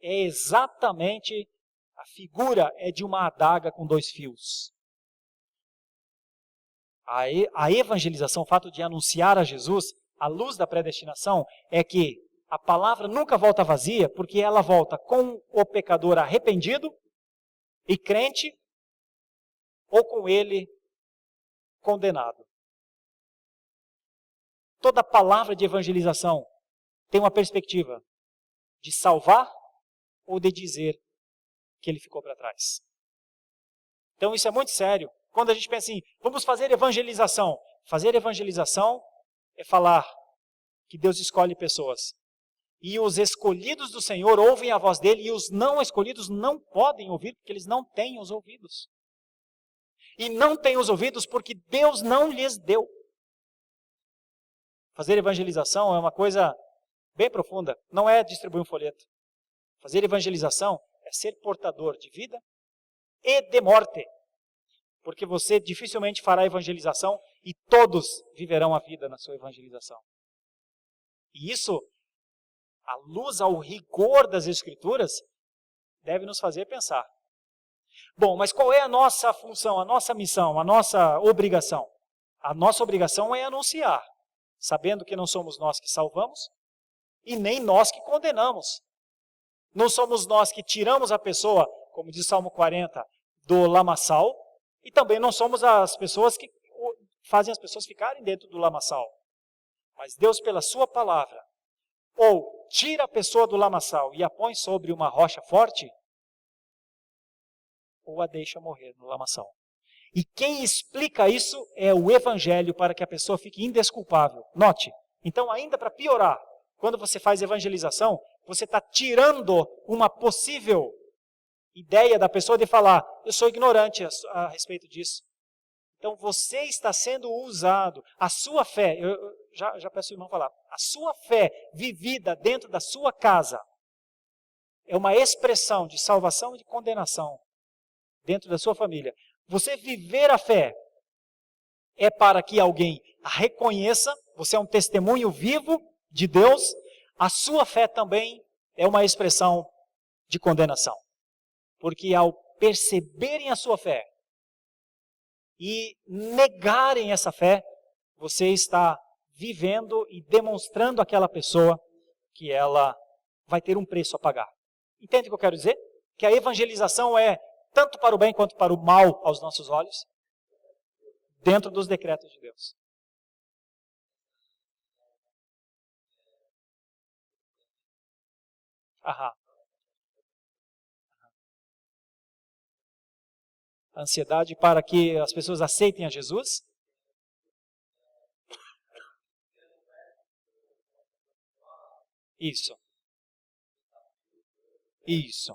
é exatamente, a figura é de uma adaga com 2 fios. A evangelização, o fato de anunciar a Jesus, à luz da predestinação, é que a palavra nunca volta vazia, porque ela volta com o pecador arrependido e crente, ou com ele condenado. Toda palavra de evangelização tem uma perspectiva de salvar ou de dizer que ele ficou para trás. Então isso é muito sério. Quando a gente pensa assim, vamos fazer evangelização. Fazer evangelização é falar que Deus escolhe pessoas. E os escolhidos do Senhor ouvem a voz dele e os não escolhidos não podem ouvir porque eles não têm os ouvidos. E não têm os ouvidos porque Deus não lhes deu. Fazer evangelização é uma coisa bem profunda. Não é distribuir um folheto. Fazer evangelização é ser portador de vida e de morte. Porque você dificilmente fará evangelização e todos viverão a vida na sua evangelização. E isso, à luz ao rigor das Escrituras, deve nos fazer pensar. Bom, mas qual é a nossa função, a nossa missão, a nossa obrigação? A nossa obrigação é anunciar, sabendo que não somos nós que salvamos e nem nós que condenamos. Não somos nós que tiramos a pessoa, como diz Salmo 40, do lamaçal, e também não somos as pessoas que fazem as pessoas ficarem dentro do lamaçal. Mas Deus, pela sua palavra, ou tira a pessoa do lamaçal e a põe sobre uma rocha forte, ou a deixa morrer no lamaçal. E quem explica isso é o Evangelho para que a pessoa fique indesculpável. Note, então ainda para piorar, quando você faz evangelização, você está tirando uma possível ideia da pessoa de falar, eu sou ignorante a respeito disso. Então você está sendo usado, a sua fé, eu já peço ao irmão falar, a sua fé vivida dentro da sua casa é uma expressão de salvação e de condenação dentro da sua família. Você viver a fé é para que alguém a reconheça, você é um testemunho vivo de Deus, a sua fé também é uma expressão de condenação. Porque ao perceberem a sua fé, e negarem essa fé, você está vivendo e demonstrando àquela pessoa que ela vai ter um preço a pagar. Entende o que eu quero dizer? Que a evangelização é tanto para o bem quanto para o mal aos nossos olhos, dentro dos decretos de Deus. Aham. Ansiedade para que as pessoas aceitem a Jesus? Isso. Isso.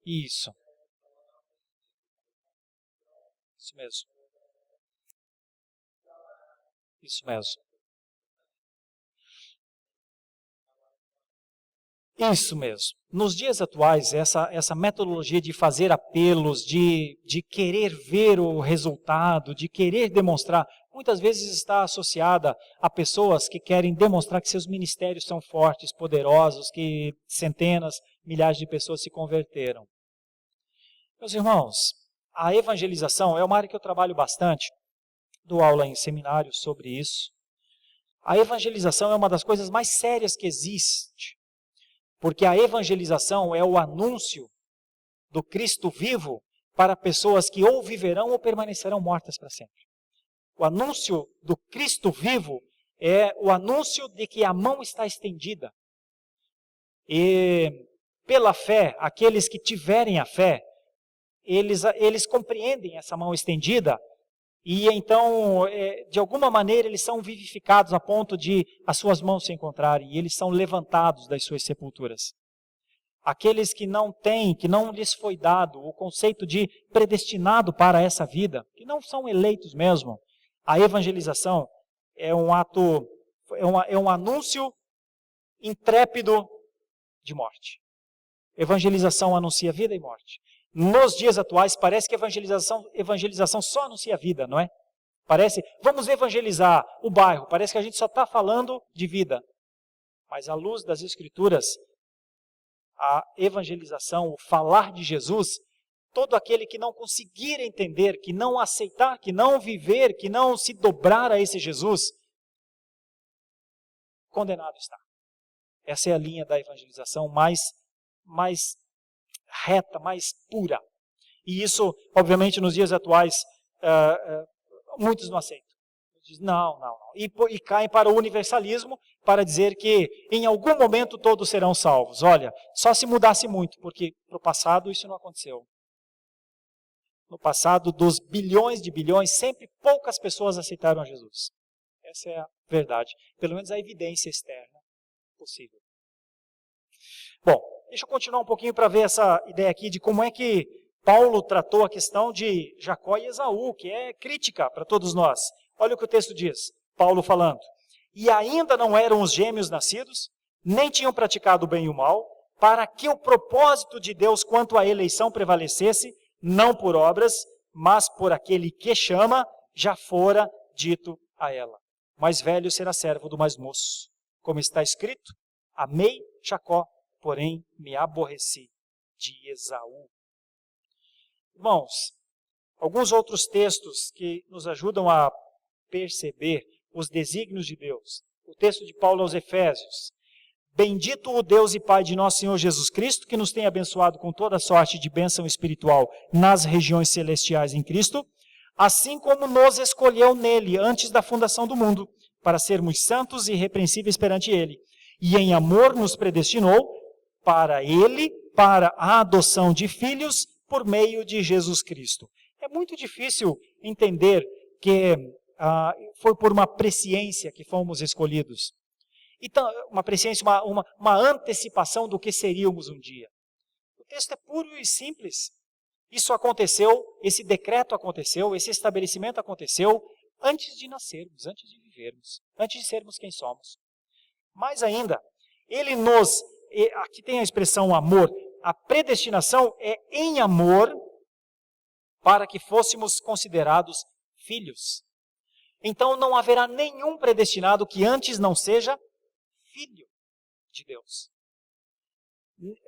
Isso. Isso mesmo. Isso mesmo. Isso mesmo. Nos dias atuais, essa metodologia de fazer apelos, de querer ver o resultado, de querer demonstrar, muitas vezes está associada a pessoas que querem demonstrar que seus ministérios são fortes, poderosos, que centenas, milhares de pessoas se converteram. Meus irmãos, a evangelização é uma área que eu trabalho bastante, dou aula em seminários sobre isso. A evangelização é uma das coisas mais sérias que existe. Porque a evangelização é o anúncio do Cristo vivo para pessoas que ou viverão ou permanecerão mortas para sempre. O anúncio do Cristo vivo é o anúncio de que a mão está estendida. E pela fé, aqueles que tiverem a fé, eles compreendem essa mão estendida e então, de alguma maneira, eles são vivificados a ponto de as suas mãos se encontrarem e eles são levantados das suas sepulturas. Aqueles que não têm, que não lhes foi dado o conceito de predestinado para essa vida, que não são eleitos mesmo, a evangelização é um ato, é um anúncio intrépido de morte. Evangelização anuncia vida e morte. Nos dias atuais, parece que evangelização só anuncia vida, não é? Parece, vamos evangelizar o bairro, parece que a gente só está falando de vida. Mas à luz das Escrituras, a evangelização, o falar de Jesus, todo aquele que não conseguir entender, que não aceitar, que não viver, que não se dobrar a esse Jesus, condenado está. Essa é a linha da evangelização mais reta, mais pura. E isso, obviamente, nos dias atuais, muitos não aceitam. Dizem, não. E caem para o universalismo, para dizer que em algum momento todos serão salvos. Olha, só se mudasse muito, porque no passado isso não aconteceu. No passado, dos bilhões de bilhões, sempre poucas pessoas aceitaram a Jesus. Essa é a verdade. Pelo menos a evidência externa possível. Bom, deixa eu continuar um pouquinho para ver essa ideia aqui de como é que Paulo tratou a questão de Jacó e Esaú, que é crítica para todos nós. Olha o que o texto diz, Paulo falando. E ainda não eram os gêmeos nascidos, nem tinham praticado o bem e o mal, para que o propósito de Deus quanto à eleição prevalecesse, não por obras, mas por aquele que chama, já fora dito a ela. O mais velho será servo do mais moço. Como está escrito, amei Jacó, porém me aborreci de Esaú. Irmãos, alguns outros textos que nos ajudam a perceber os desígnios de Deus. O texto de Paulo aos Efésios. Bendito o Deus e Pai de nosso Senhor Jesus Cristo, que nos tem abençoado com toda sorte de bênção espiritual nas regiões celestiais em Cristo, assim como nos escolheu nele antes da fundação do mundo, para sermos santos e irrepreensíveis perante ele, e em amor nos predestinou para ele, para a adoção de filhos por meio de Jesus Cristo. É muito difícil entender que foi por uma presciência que fomos escolhidos. Então, uma presciência, uma antecipação do que seríamos um dia. O texto é puro e simples. Isso aconteceu, esse decreto aconteceu, esse estabelecimento aconteceu antes de nascermos, antes de vivermos, antes de sermos quem somos. Mais ainda, ele nos, aqui tem a expressão amor, a predestinação é em amor para que fôssemos considerados filhos. Então não haverá nenhum predestinado que antes não seja filho de Deus.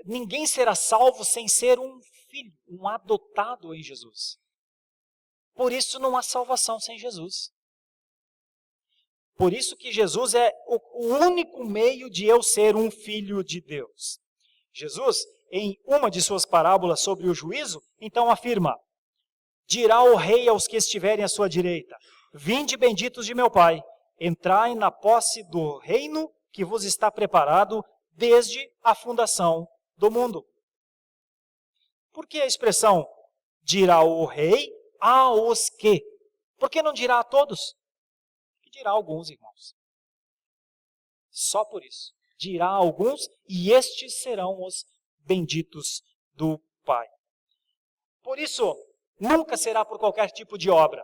Ninguém será salvo sem ser um filho, um adotado em Jesus. Por isso não há salvação sem Jesus. Por isso que Jesus é o único meio de eu ser um filho de Deus. Jesus, em uma de suas parábolas sobre o juízo, então afirma: dirá o rei aos que estiverem à sua direita: vinde benditos de meu Pai, entrai na posse do reino que vos está preparado desde a fundação do mundo. Por que a expressão dirá o rei aos que? Por que não dirá a todos? Dirá a alguns, irmãos. Só por isso. Dirá a alguns, e estes serão os benditos do Pai. Por isso, nunca será por qualquer tipo de obra.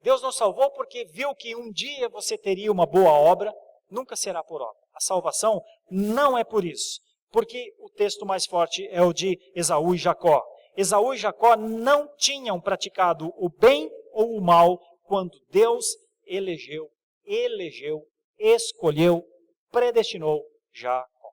Deus nos salvou porque viu que um dia você teria uma boa obra, nunca será por obra. A salvação não é por isso, porque o texto mais forte é o de Esaú e Jacó. Esaú e Jacó não tinham praticado o bem ou o mal quando Deus elegeu, escolheu, predestinou Jacó.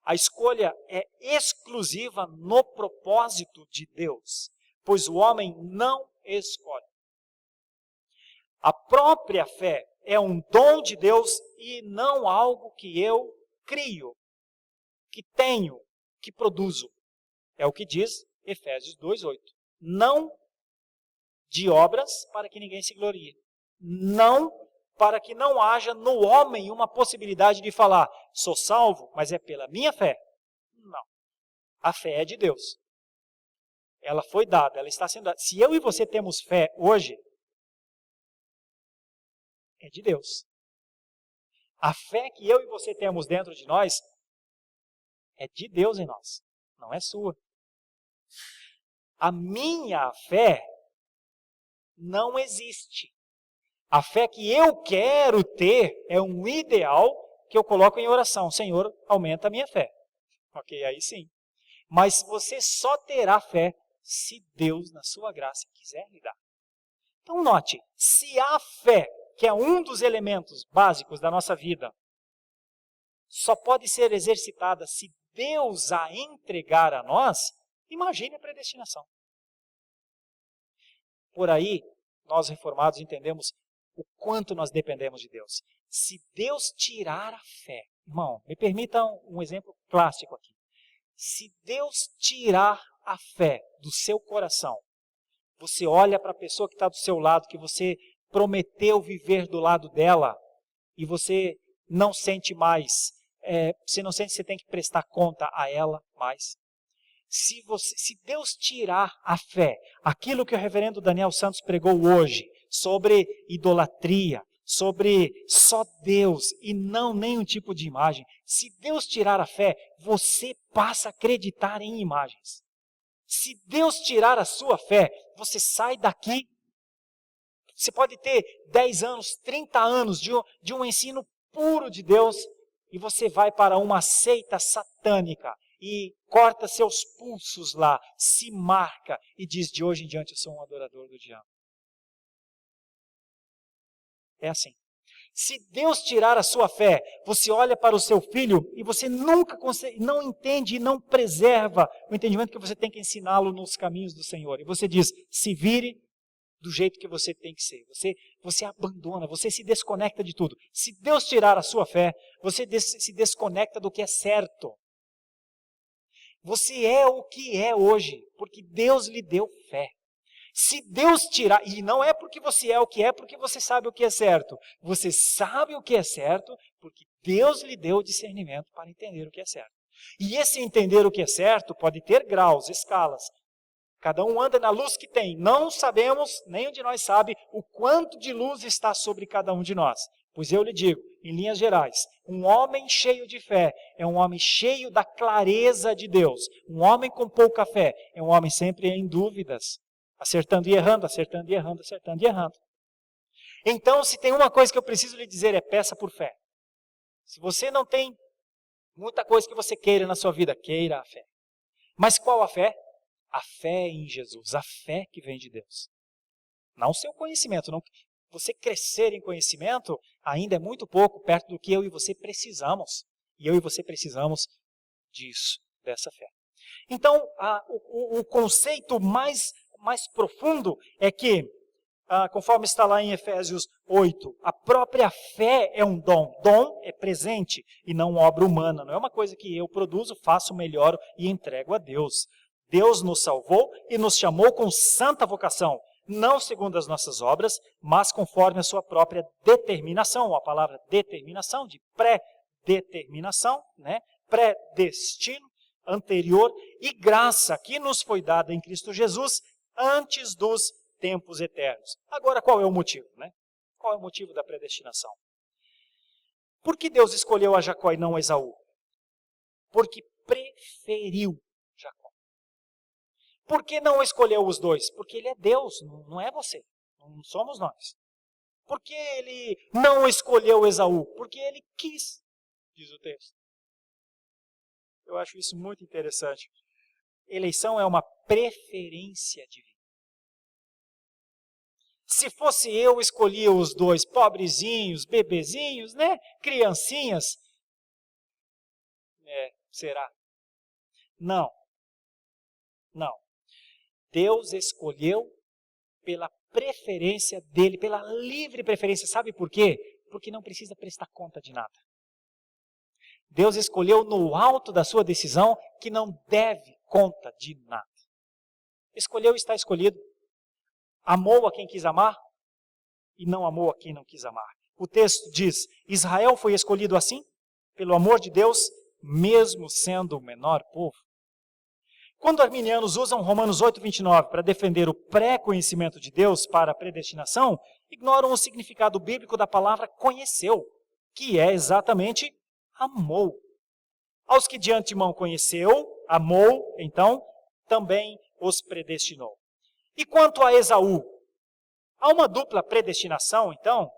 A escolha é exclusiva no propósito de Deus, pois o homem não escolhe. A própria fé é um dom de Deus e não algo que eu crio, que tenho, que produzo. É o que diz Efésios 2:8. Não de obras para que ninguém se glorie. Não para que não haja no homem uma possibilidade de falar, sou salvo, mas é pela minha fé. Não. A fé é de Deus. Ela foi dada, ela está sendo dada. Se eu e você temos fé hoje, é de Deus. A fé que eu e você temos dentro de nós é de Deus em nós, não é sua. A minha fé não existe. A fé que eu quero ter é um ideal que eu coloco em oração. Senhor, aumenta a minha fé. Ok, aí sim. Mas você só terá fé se Deus, na sua graça, quiser lhe dar. Então note, se a fé, que é um dos elementos básicos da nossa vida, só pode ser exercitada se Deus a entregar a nós, imagine a predestinação. Por aí, nós reformados entendemos o quanto nós dependemos de Deus. Se Deus tirar a fé, irmão, me permitam um exemplo clássico aqui. Se Deus tirar a fé do seu coração, você olha para a pessoa que está do seu lado, que você prometeu viver do lado dela, e você não sente mais, você não sente que você tem que prestar conta a ela mais. Se Deus tirar a fé, aquilo que o reverendo Daniel Santos pregou hoje, sobre idolatria, sobre só Deus e não nenhum tipo de imagem, se Deus tirar a fé, você passa a acreditar em imagens. Se Deus tirar a sua fé, você sai daqui. Você pode ter 10 anos, 30 anos de um ensino puro de Deus e você vai para uma seita satânica e corta seus pulsos lá, se marca e diz, de hoje em diante eu sou um adorador do diabo. É assim. Se Deus tirar a sua fé, você olha para o seu filho e você nunca consegue, não entende e não preserva o entendimento que você tem que ensiná-lo nos caminhos do Senhor. E você diz, se vire do jeito que você tem que ser. Você abandona, você se desconecta de tudo. Se Deus tirar a sua fé, você se desconecta do que é certo. Você é o que é hoje, porque Deus lhe deu fé. Se Deus tirar, e não é porque você é o que é, porque você sabe o que é certo. Você sabe o que é certo, porque Deus lhe deu discernimento para entender o que é certo. E esse entender o que é certo pode ter graus, escalas. Cada um anda na luz que tem. Não sabemos, nenhum de nós sabe, o quanto de luz está sobre cada um de nós. Pois eu lhe digo, em linhas gerais, um homem cheio de fé é um homem cheio da clareza de Deus. Um homem com pouca fé é um homem sempre em dúvidas, acertando e errando, acertando e errando, acertando e errando. Então, se tem uma coisa que eu preciso lhe dizer, é peça por fé. Se você não tem muita coisa que você queira na sua vida, queira a fé. Mas qual a fé? A fé em Jesus, a fé que vem de Deus. Não o seu conhecimento. Não, você crescer em conhecimento ainda é muito pouco perto do que eu e você precisamos. E eu e você precisamos disso, dessa fé. Então, o conceito mais profundo é que, conforme está lá em Efésios 8, a própria fé é um dom. Dom é presente e não obra humana. Não é uma coisa que eu produzo, faço, melhoro e entrego a Deus. Deus nos salvou e nos chamou com santa vocação, não segundo as nossas obras, mas conforme a sua própria determinação. A palavra determinação, de pré-determinação, né? Predestino, anterior, e graça que nos foi dada em Cristo Jesus antes dos tempos eternos. Agora, qual é o motivo, né? Qual é o motivo da predestinação? Por que Deus escolheu a Jacó e não a Esaú? Porque preferiu Jacó. Por que não escolheu os dois? Porque ele é Deus, não é você, não somos nós. Por que ele não escolheu Esaú? Porque ele quis, diz o texto. Eu acho isso muito interessante. Eleição é uma preferência divina. Se fosse eu, escolhia os dois pobrezinhos, bebezinhos, né? Criancinhas. Será? Não. Não. Deus escolheu pela preferência dele, pela livre preferência. Sabe por quê? Porque não precisa prestar conta de nada. Deus escolheu no alto da sua decisão que não deve conta de nada. Escolheu e está escolhido. Amou a quem quis amar e não amou a quem não quis amar. O texto diz, Israel foi escolhido assim, pelo amor de Deus, mesmo sendo o menor povo. Quando arminianos usam Romanos 8:29 para defender o pré-conhecimento de Deus para a predestinação, ignoram o significado bíblico da palavra conheceu, que é exatamente amou. Aos que de antemão conheceu, amou, então, também os predestinou. E quanto a Esaú? Há uma dupla predestinação, então.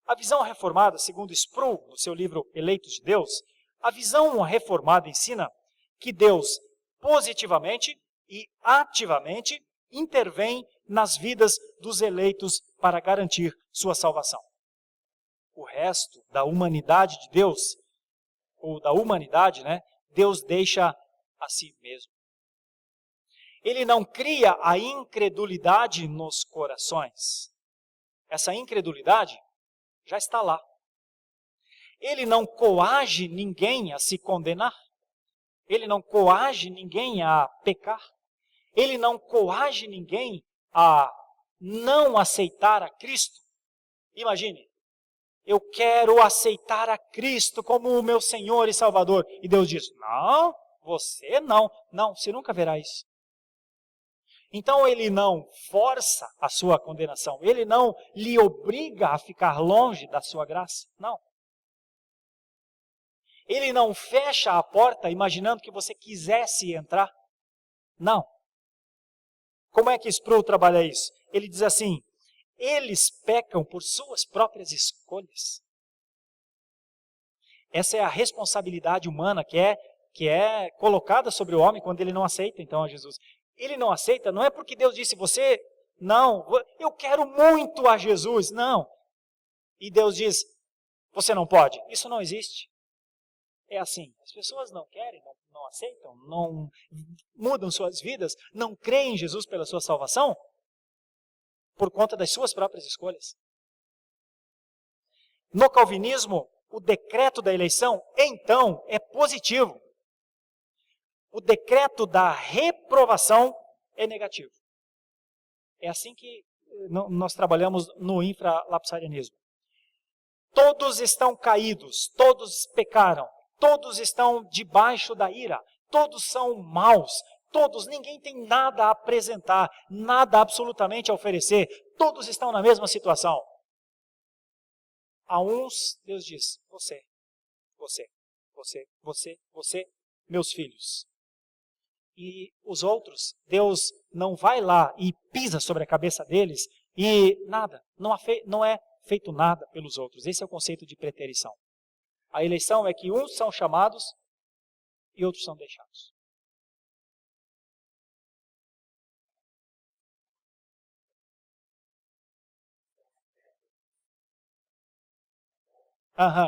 A visão reformada, segundo Sproul, no seu livro Eleitos de Deus, a visão reformada ensina que Deus positivamente e ativamente intervém nas vidas dos eleitos para garantir sua salvação. O resto da humanidade de Deus, ou da humanidade, né, Deus deixa a si mesmo. Ele não cria a incredulidade nos corações. Essa incredulidade já está lá. Ele não coage ninguém a se condenar. Ele não coage ninguém a pecar. Ele não coage ninguém a não aceitar a Cristo. Imagine, eu quero aceitar a Cristo como o meu Senhor e Salvador. E Deus diz, não, você não. Não, você nunca verá isso. Então ele não força a sua condenação. Ele não lhe obriga a ficar longe da sua graça. Não. Ele não fecha a porta imaginando que você quisesse entrar. Não. Como é que Sproul trabalha isso? Ele diz assim, eles pecam por suas próprias escolhas. Essa é a responsabilidade humana que é colocada sobre o homem quando ele não aceita então a Jesus. Ele não aceita, não é porque Deus disse, você, não, eu quero muito a Jesus, não. E Deus diz, você não pode. Isso não existe. É assim, as pessoas não querem, não aceitam, não mudam suas vidas, não creem em Jesus pela sua salvação, por conta das suas próprias escolhas. No calvinismo, o decreto da eleição, então, é positivo. O decreto da reprovação é negativo. É assim que nós trabalhamos no infralapsarianismo. Todos estão caídos, todos pecaram, todos estão debaixo da ira, todos são maus, todos, ninguém tem nada a apresentar, nada absolutamente a oferecer, todos estão na mesma situação. A uns, Deus diz, você, meus filhos. E os outros, Deus não vai lá e pisa sobre a cabeça deles e nada, não é feito nada pelos outros. Esse é o conceito de preterição. A eleição é que uns são chamados e outros são deixados.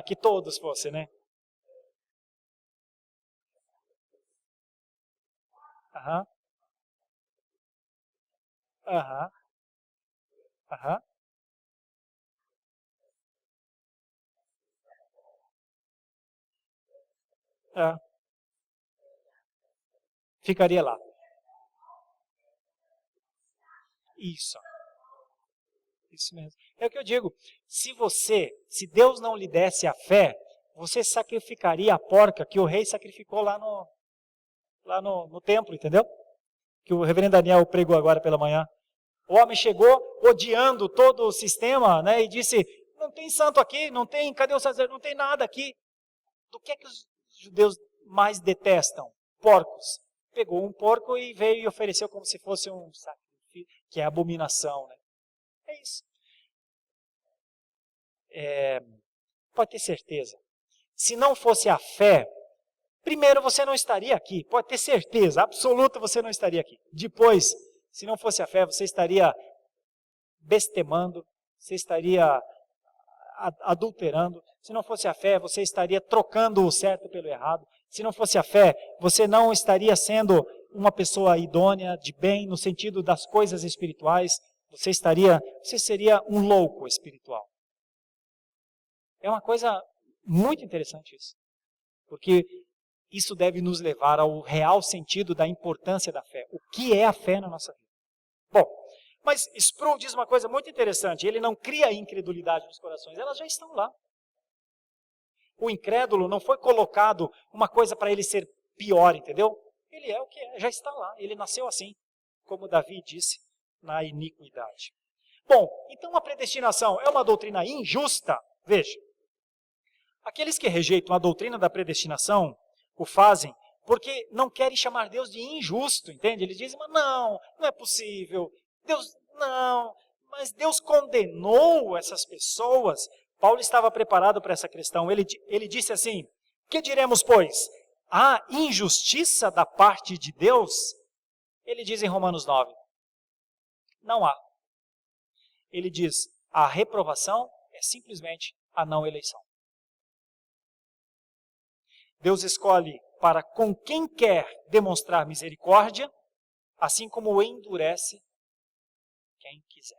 Que todos fossem, né? Aham. Aham. Aham. É. Ficaria lá. Isso. Isso mesmo. É o que eu digo. Se Deus não lhe desse a fé, você sacrificaria a porca que o rei sacrificou lá no templo, entendeu? Que o reverendo Daniel pregou agora pela manhã. O homem chegou odiando todo o sistema, né, e disse, não tem santo aqui, não tem, cadê o sacerdote? Não tem nada aqui. Do que é que os judeus mais detestam? Porcos. Pegou um porco e veio e ofereceu como se fosse um sacrifício, que é abominação, né? É isso. Pode ter certeza. Se não fosse a fé, primeiro você não estaria aqui. Pode ter certeza absoluta, você não estaria aqui. Depois, se não fosse a fé, você estaria bestemando, você estaria adulterando. Se não fosse a fé, você estaria trocando o certo pelo errado. Se não fosse a fé, você não estaria sendo uma pessoa idônea, de bem, no sentido das coisas espirituais. Você seria um louco espiritual. É uma coisa muito interessante isso. Porque isso deve nos levar ao real sentido da importância da fé. O que é a fé na nossa vida? Bom, mas Sproul diz uma coisa muito interessante. Ele não cria incredulidade nos corações, elas já estão lá. O incrédulo não foi colocado uma coisa para ele ser pior, entendeu? Ele é o que é, já está lá. Ele nasceu assim, como Davi disse, na iniquidade. Bom, então a predestinação é uma doutrina injusta? Veja, aqueles que rejeitam a doutrina da predestinação o fazem porque não querem chamar Deus de injusto, entende? Eles dizem, mas não é possível. Deus, não, mas Deus condenou essas pessoas. Paulo estava preparado para essa questão. Ele disse assim, que diremos, pois? Há injustiça da parte de Deus? Ele diz em Romanos 9, não há. Ele diz, a reprovação é simplesmente a não eleição. Deus escolhe para com quem quer demonstrar misericórdia, assim como endurece quem quiser.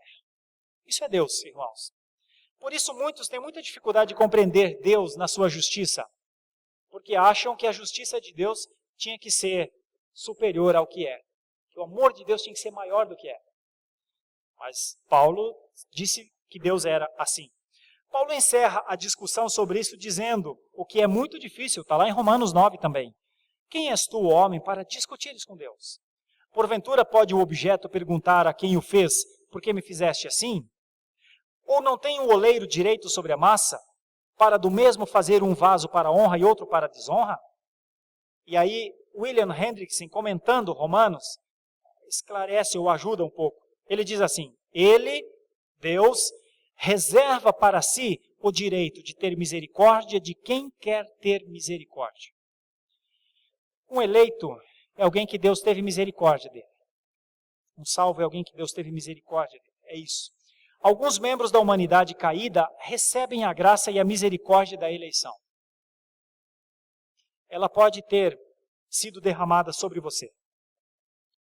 Isso é Deus, irmãos. Por isso muitos têm muita dificuldade de compreender Deus na sua justiça, porque acham que a justiça de Deus tinha que ser superior ao que é, que o amor de Deus tinha que ser maior do que é. Mas Paulo disse que Deus era assim. Paulo encerra a discussão sobre isso dizendo o que é muito difícil, está lá em Romanos 9 também. Quem és tu, homem, para discutires com Deus? Porventura pode o objeto perguntar a quem o fez, por que me fizeste assim? Ou não tem o oleiro direito sobre a massa, para do mesmo fazer um vaso para honra e outro para desonra? E aí, William Hendrickson, comentando Romanos, esclarece ou ajuda um pouco. Ele diz assim, Deus, reserva para si o direito de ter misericórdia de quem quer ter misericórdia. Um eleito é alguém que Deus teve misericórdia dele. Um salvo é alguém que Deus teve misericórdia dele. É isso. Alguns membros da humanidade caída recebem a graça e a misericórdia da eleição. Ela pode ter sido derramada sobre você.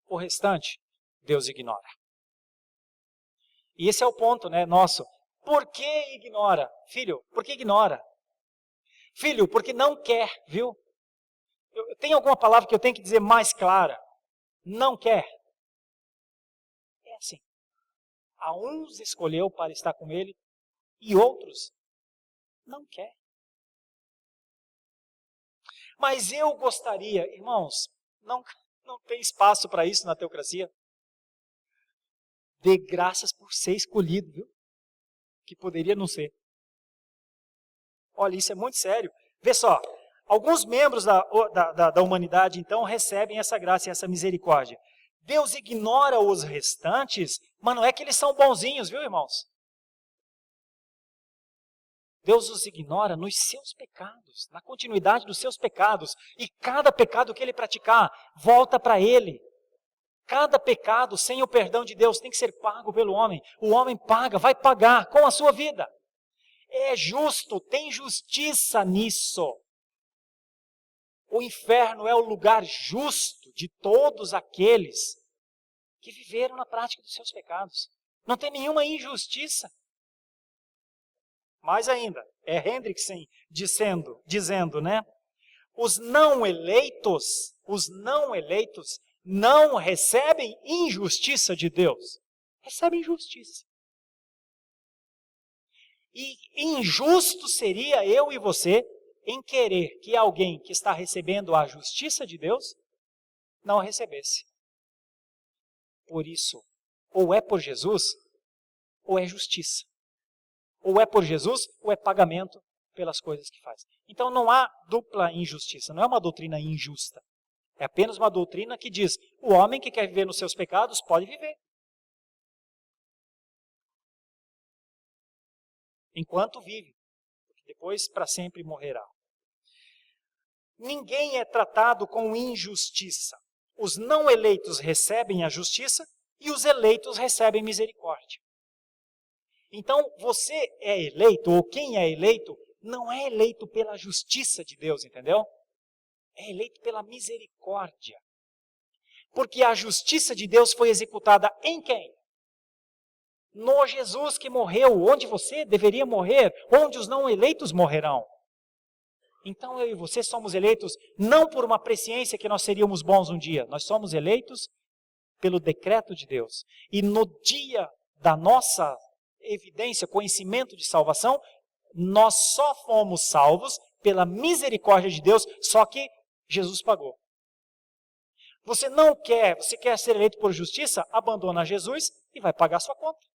O restante, Deus ignora. E esse é o ponto, né, nosso. Por que ignora? Filho, por que ignora? Filho, porque não quer, viu? Tem alguma palavra que eu tenho que dizer mais clara? Não quer. É assim. A uns escolheu para estar com ele e outros não quer. Mas eu gostaria, irmãos, não tem espaço para isso na teocracia. Dê graças por ser escolhido, viu? Que poderia não ser. Olha, isso é muito sério. Vê só, alguns membros da humanidade, então, recebem essa graça e essa misericórdia. Deus ignora os restantes, mas não é que eles são bonzinhos, viu, irmãos? Deus os ignora nos seus pecados, na continuidade dos seus pecados. E cada pecado que ele praticar, volta para ele. Cada pecado sem o perdão de Deus tem que ser pago pelo homem. O homem paga, vai pagar com a sua vida. É justo, tem justiça nisso. O inferno é o lugar justo de todos aqueles que viveram na prática dos seus pecados. Não tem nenhuma injustiça. Mais ainda, é Hendrickson dizendo, né? Os não eleitos não recebem injustiça de Deus. Recebem justiça. E injusto seria eu e você em querer que alguém que está recebendo a justiça de Deus não a recebesse. Por isso, ou é por Jesus, ou é justiça. Ou é por Jesus, ou é pagamento pelas coisas que faz. Então não há dupla injustiça, não é uma doutrina injusta. É apenas uma doutrina que diz, o homem que quer viver nos seus pecados pode viver. Enquanto vive, porque depois para sempre morrerá. Ninguém é tratado com injustiça. Os não eleitos recebem a justiça e os eleitos recebem misericórdia. Então, você é eleito, ou quem é eleito, não é eleito pela justiça de Deus, entendeu? É eleito pela misericórdia. Porque a justiça de Deus foi executada em quem? No Jesus que morreu, onde você deveria morrer, onde os não eleitos morrerão. Então eu e você somos eleitos não por uma presciência que nós seríamos bons um dia, nós somos eleitos pelo decreto de Deus. E no dia da nossa evidência, conhecimento de salvação, nós só fomos salvos pela misericórdia de Deus, só que Jesus pagou. Você quer ser eleito por justiça? Abandona Jesus e vai pagar sua conta.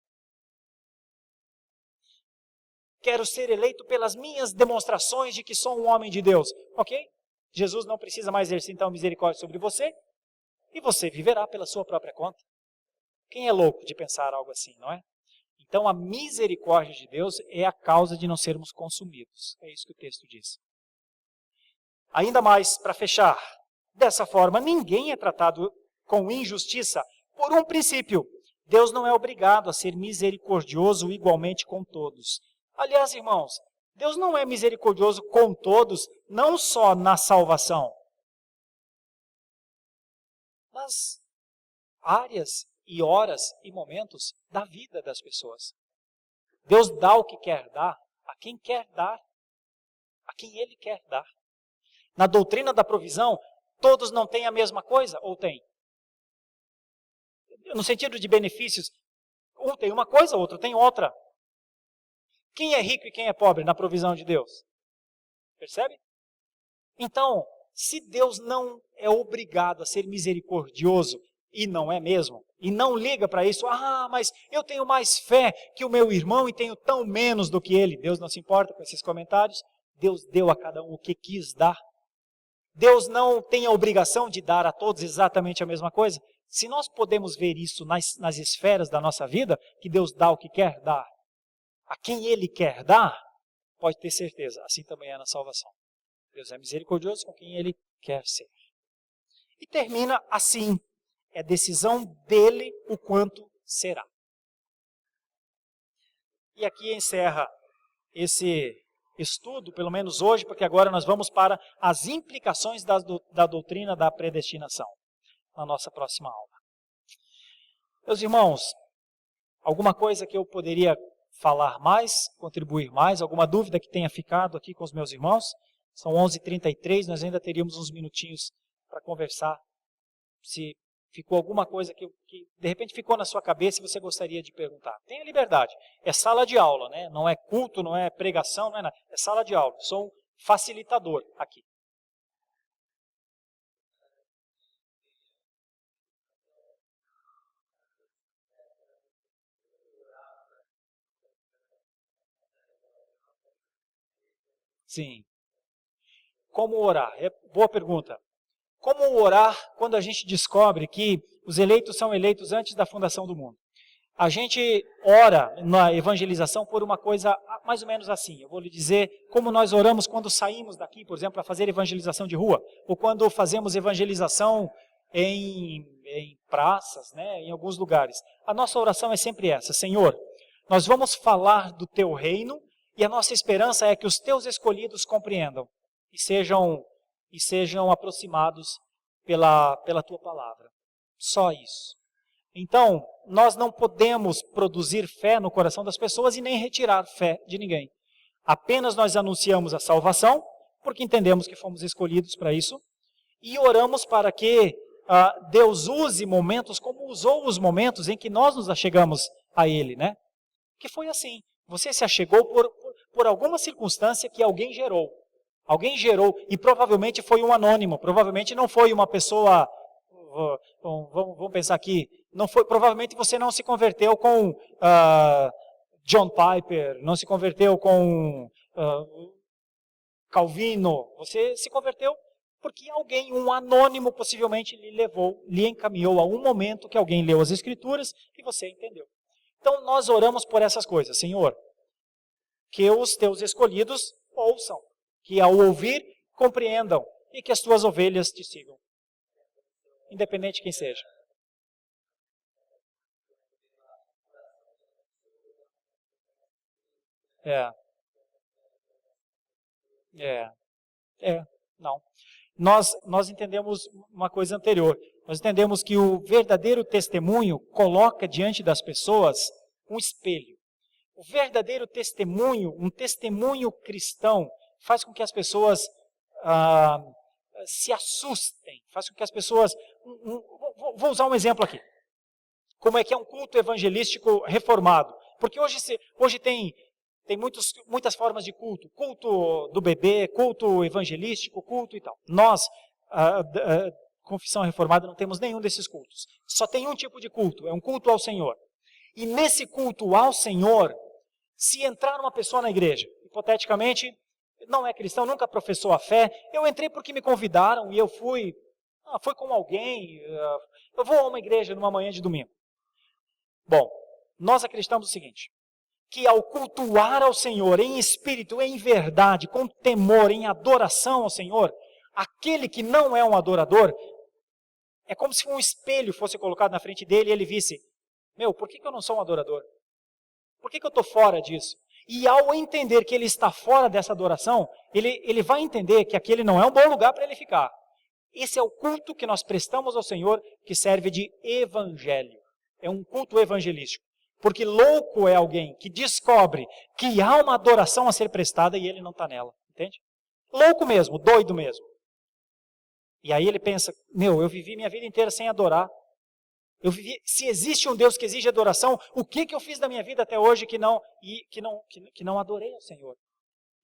Quero ser eleito pelas minhas demonstrações de que sou um homem de Deus. Ok? Jesus não precisa mais exercer então misericórdia sobre você e você viverá pela sua própria conta. Quem é louco de pensar algo assim, não é? Então a misericórdia de Deus é a causa de não sermos consumidos. É isso que o texto diz. Ainda mais, para fechar, dessa forma ninguém é tratado com injustiça por um princípio. Deus não é obrigado a ser misericordioso igualmente com todos. Aliás, irmãos, Deus não é misericordioso com todos, não só na salvação, nas áreas e horas e momentos da vida das pessoas. Deus dá o que quer dar a quem quer dar, a quem Ele quer dar. Na doutrina da provisão, todos não têm a mesma coisa, ou têm? No sentido de benefícios, um tem uma coisa, outro tem outra. Quem é rico e quem é pobre na provisão de Deus? Percebe? Então, se Deus não é obrigado a ser misericordioso, e não é mesmo, e não liga para isso, mas eu tenho mais fé que o meu irmão e tenho tão menos do que ele. Deus não se importa com esses comentários. Deus deu a cada um o que quis dar. Deus não tem a obrigação de dar a todos exatamente a mesma coisa. Se nós podemos ver isso nas esferas da nossa vida, que Deus dá o que quer dar a quem Ele quer dar, pode ter certeza, assim também é na salvação. Deus é misericordioso com quem Ele quer ser. E termina assim, é decisão dele o quanto será. E aqui encerra esse estudo, pelo menos hoje, porque agora nós vamos para as implicações da doutrina da predestinação, na nossa próxima aula. Meus irmãos, alguma coisa que eu poderia falar mais, contribuir mais, alguma dúvida que tenha ficado aqui com os meus irmãos? São 11h33, nós ainda teríamos uns minutinhos para conversar. Se ficou alguma coisa que de repente ficou na sua cabeça e você gostaria de perguntar. Tenha liberdade. É sala de aula, né? Não é culto, não é pregação, não é nada. É sala de aula. Sou um facilitador aqui. Sim. Como orar? É boa pergunta. Como orar quando a gente descobre que os eleitos são eleitos antes da fundação do mundo? A gente ora na evangelização por uma coisa mais ou menos assim. Eu vou lhe dizer como nós oramos quando saímos daqui, por exemplo, para fazer evangelização de rua, ou quando fazemos evangelização em praças, né, em alguns lugares. A nossa oração é sempre essa: Senhor, nós vamos falar do Teu reino e a nossa esperança é que os Teus escolhidos compreendam e sejam e sejam aproximados pela tua palavra. Só isso. Então, nós não podemos produzir fé no coração das pessoas e nem retirar fé de ninguém. Apenas nós anunciamos a salvação, porque entendemos que fomos escolhidos para isso, e oramos para que Deus use momentos como usou os momentos em que nós nos achegamos a Ele, né? Que foi assim, você se achegou por alguma circunstância que alguém gerou. Alguém gerou, e provavelmente foi um anônimo, provavelmente não foi uma pessoa, vamos pensar aqui, não foi, provavelmente você não se converteu com John Piper, não se converteu com Calvino, você se converteu porque alguém, um anônimo possivelmente lhe encaminhou a um momento que alguém leu as Escrituras e você entendeu. Então nós oramos por essas coisas, Senhor, que os teus escolhidos ouçam, que ao ouvir compreendam e que as tuas ovelhas te sigam, independente de quem seja. Não. Nós entendemos uma coisa anterior. Nós entendemos que o verdadeiro testemunho coloca diante das pessoas um espelho. O verdadeiro testemunho, um testemunho cristão, faz com que as pessoas se assustem, faz com que as pessoas... Vou usar um exemplo aqui. Como é que é um culto evangelístico reformado? Porque hoje tem muitas formas de culto. Culto do bebê, culto evangelístico, culto e tal. Nós, Confissão Reformada, não temos nenhum desses cultos. Só tem um tipo de culto, é um culto ao Senhor. E nesse culto ao Senhor, se entrar uma pessoa na igreja, hipoteticamente, não é cristão, nunca professou a fé, eu entrei porque me convidaram e eu fui com alguém, eu vou a uma igreja numa manhã de domingo. Bom, nós acreditamos o seguinte, que ao cultuar ao Senhor em espírito, em verdade, com temor, em adoração ao Senhor, aquele que não é um adorador, é como se um espelho fosse colocado na frente dele e ele visse, por que eu não sou um adorador? Por que eu estou fora disso? E ao entender que ele está fora dessa adoração, ele vai entender que aquele não é um bom lugar para ele ficar. Esse é o culto que nós prestamos ao Senhor, que serve de evangelho. É um culto evangelístico. Porque louco é alguém que descobre que há uma adoração a ser prestada e ele não está nela. Entende? Louco mesmo, doido mesmo. E aí ele pensa, eu vivi minha vida inteira sem adorar. Se existe um Deus que exige adoração, o que eu fiz da minha vida até hoje que não adorei ao Senhor?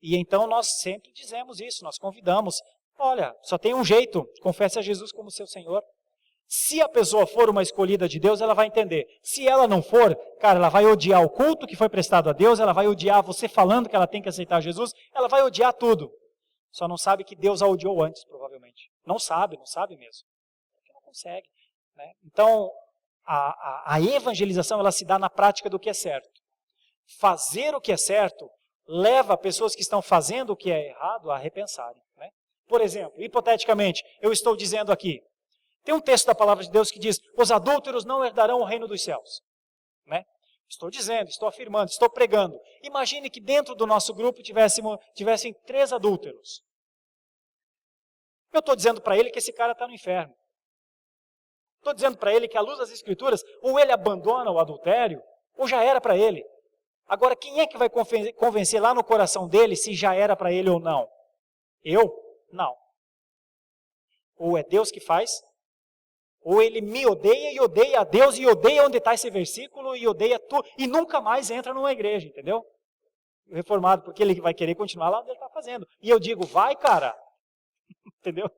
E então nós sempre dizemos isso, nós convidamos. Olha, só tem um jeito, confesse a Jesus como seu Senhor. Se a pessoa for uma escolhida de Deus, ela vai entender. Se ela não for, cara, ela vai odiar o culto que foi prestado a Deus, ela vai odiar você falando que ela tem que aceitar Jesus, ela vai odiar tudo. Só não sabe que Deus a odiou antes, provavelmente. Não sabe mesmo. Porque não consegue. Né? Então, a evangelização, ela se dá na prática do que é certo. Fazer o que é certo leva pessoas que estão fazendo o que é errado a repensarem. Né? Por exemplo, hipoteticamente, eu estou dizendo aqui, tem um texto da palavra de Deus que diz, os adúlteros não herdarão o reino dos céus. Né? Estou dizendo, estou afirmando, estou pregando. Imagine que dentro do nosso grupo tivessem 3 adúlteros. Eu estou dizendo para ele que esse cara está no inferno. Estou dizendo para ele que à luz das Escrituras, ou ele abandona o adultério, ou já era para ele. Agora, quem é que vai convencer lá no coração dele se já era para ele ou não? Eu? Não. Ou é Deus que faz, ou ele me odeia e odeia a Deus e odeia onde está esse versículo e odeia tudo e nunca mais entra numa igreja, entendeu? Reformado, porque ele vai querer continuar lá onde ele está fazendo. E eu digo, vai cara, entendeu?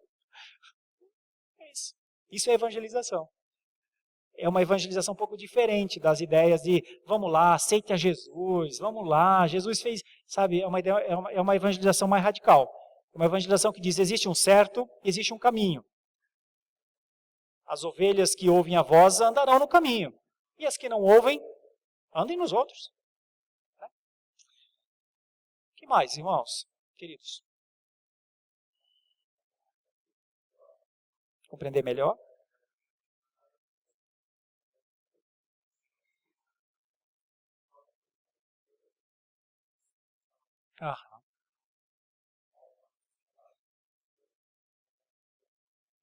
É isso. Isso é evangelização. É uma evangelização um pouco diferente das ideias de, vamos lá, aceite a Jesus, vamos lá, Jesus fez, sabe, é uma evangelização mais radical. Uma evangelização que diz, existe um certo, existe um caminho. As ovelhas que ouvem a voz andarão no caminho. E as que não ouvem, andem nos outros. Né? O que mais, irmãos, queridos? Compreender melhor? Ah,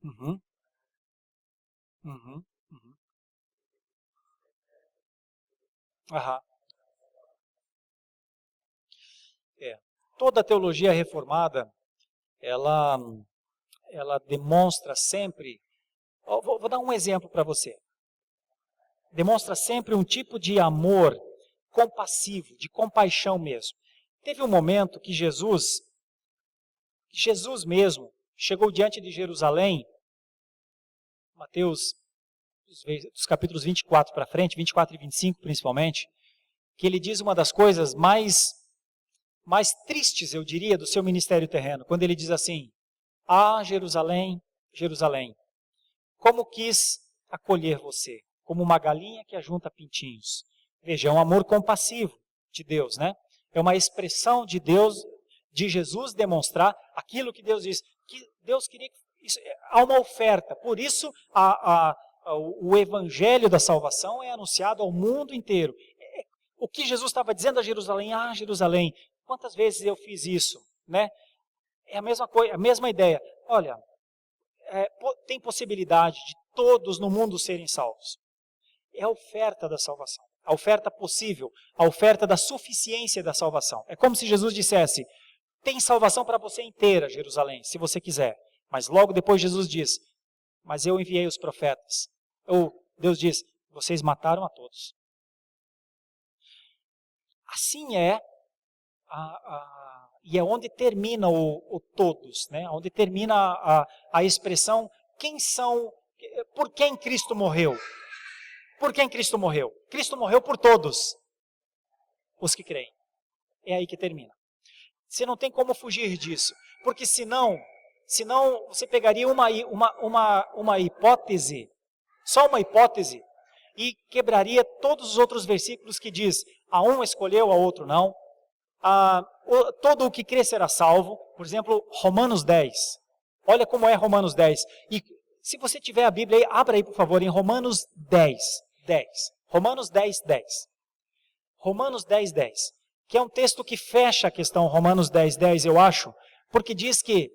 Uhum. Uhum. Uhum. Aham. É. Toda a teologia reformada, ela, ela demonstra sempre. Vou dar um exemplo para você. Demonstra sempre um tipo de amor compassivo, de compaixão mesmo. Teve um momento que Jesus mesmo chegou diante de Jerusalém, Mateus, dos capítulos 24 para frente, 24 e 25 principalmente, que ele diz uma das coisas mais tristes, eu diria, do seu ministério terreno, quando ele diz assim: Ah, Jerusalém, Jerusalém, como quis acolher você, como uma galinha que ajunta pintinhos. Veja, é um amor compassivo de Deus, né? É uma expressão de Deus, de Jesus demonstrar aquilo que Deus diz, que Deus queria. Há uma oferta, por isso o evangelho da salvação é anunciado ao mundo inteiro. O que Jesus estava dizendo a Jerusalém: Ah, Jerusalém, quantas vezes eu fiz isso, né? É a mesma coisa, a mesma ideia. Olha, tem possibilidade de todos no mundo serem salvos. É a oferta da salvação, a oferta possível, a oferta da suficiência da salvação. É como se Jesus dissesse: tem salvação para você inteira, Jerusalém, se você quiser. Mas logo depois Jesus diz: mas eu enviei os profetas. Ou Deus diz: vocês mataram a todos. Assim é, e é onde termina o todos, né? Onde termina a expressão quem são, por quem Cristo morreu. Por quem Cristo morreu? Cristo morreu por todos os que creem. É aí que termina. Você não tem como fugir disso, porque senão você pegaria uma hipótese, só uma hipótese, e quebraria todos os outros versículos que diz: a um escolheu, a outro não. Todo o que crê será salvo. Por exemplo, Romanos 10. Olha como é Romanos 10. E se você tiver a Bíblia aí, abra aí, por favor, em Romanos 10. Romanos 10, 10. Romanos 10, 10. Que é um texto que fecha a questão Romanos 10, 10, eu acho, porque diz que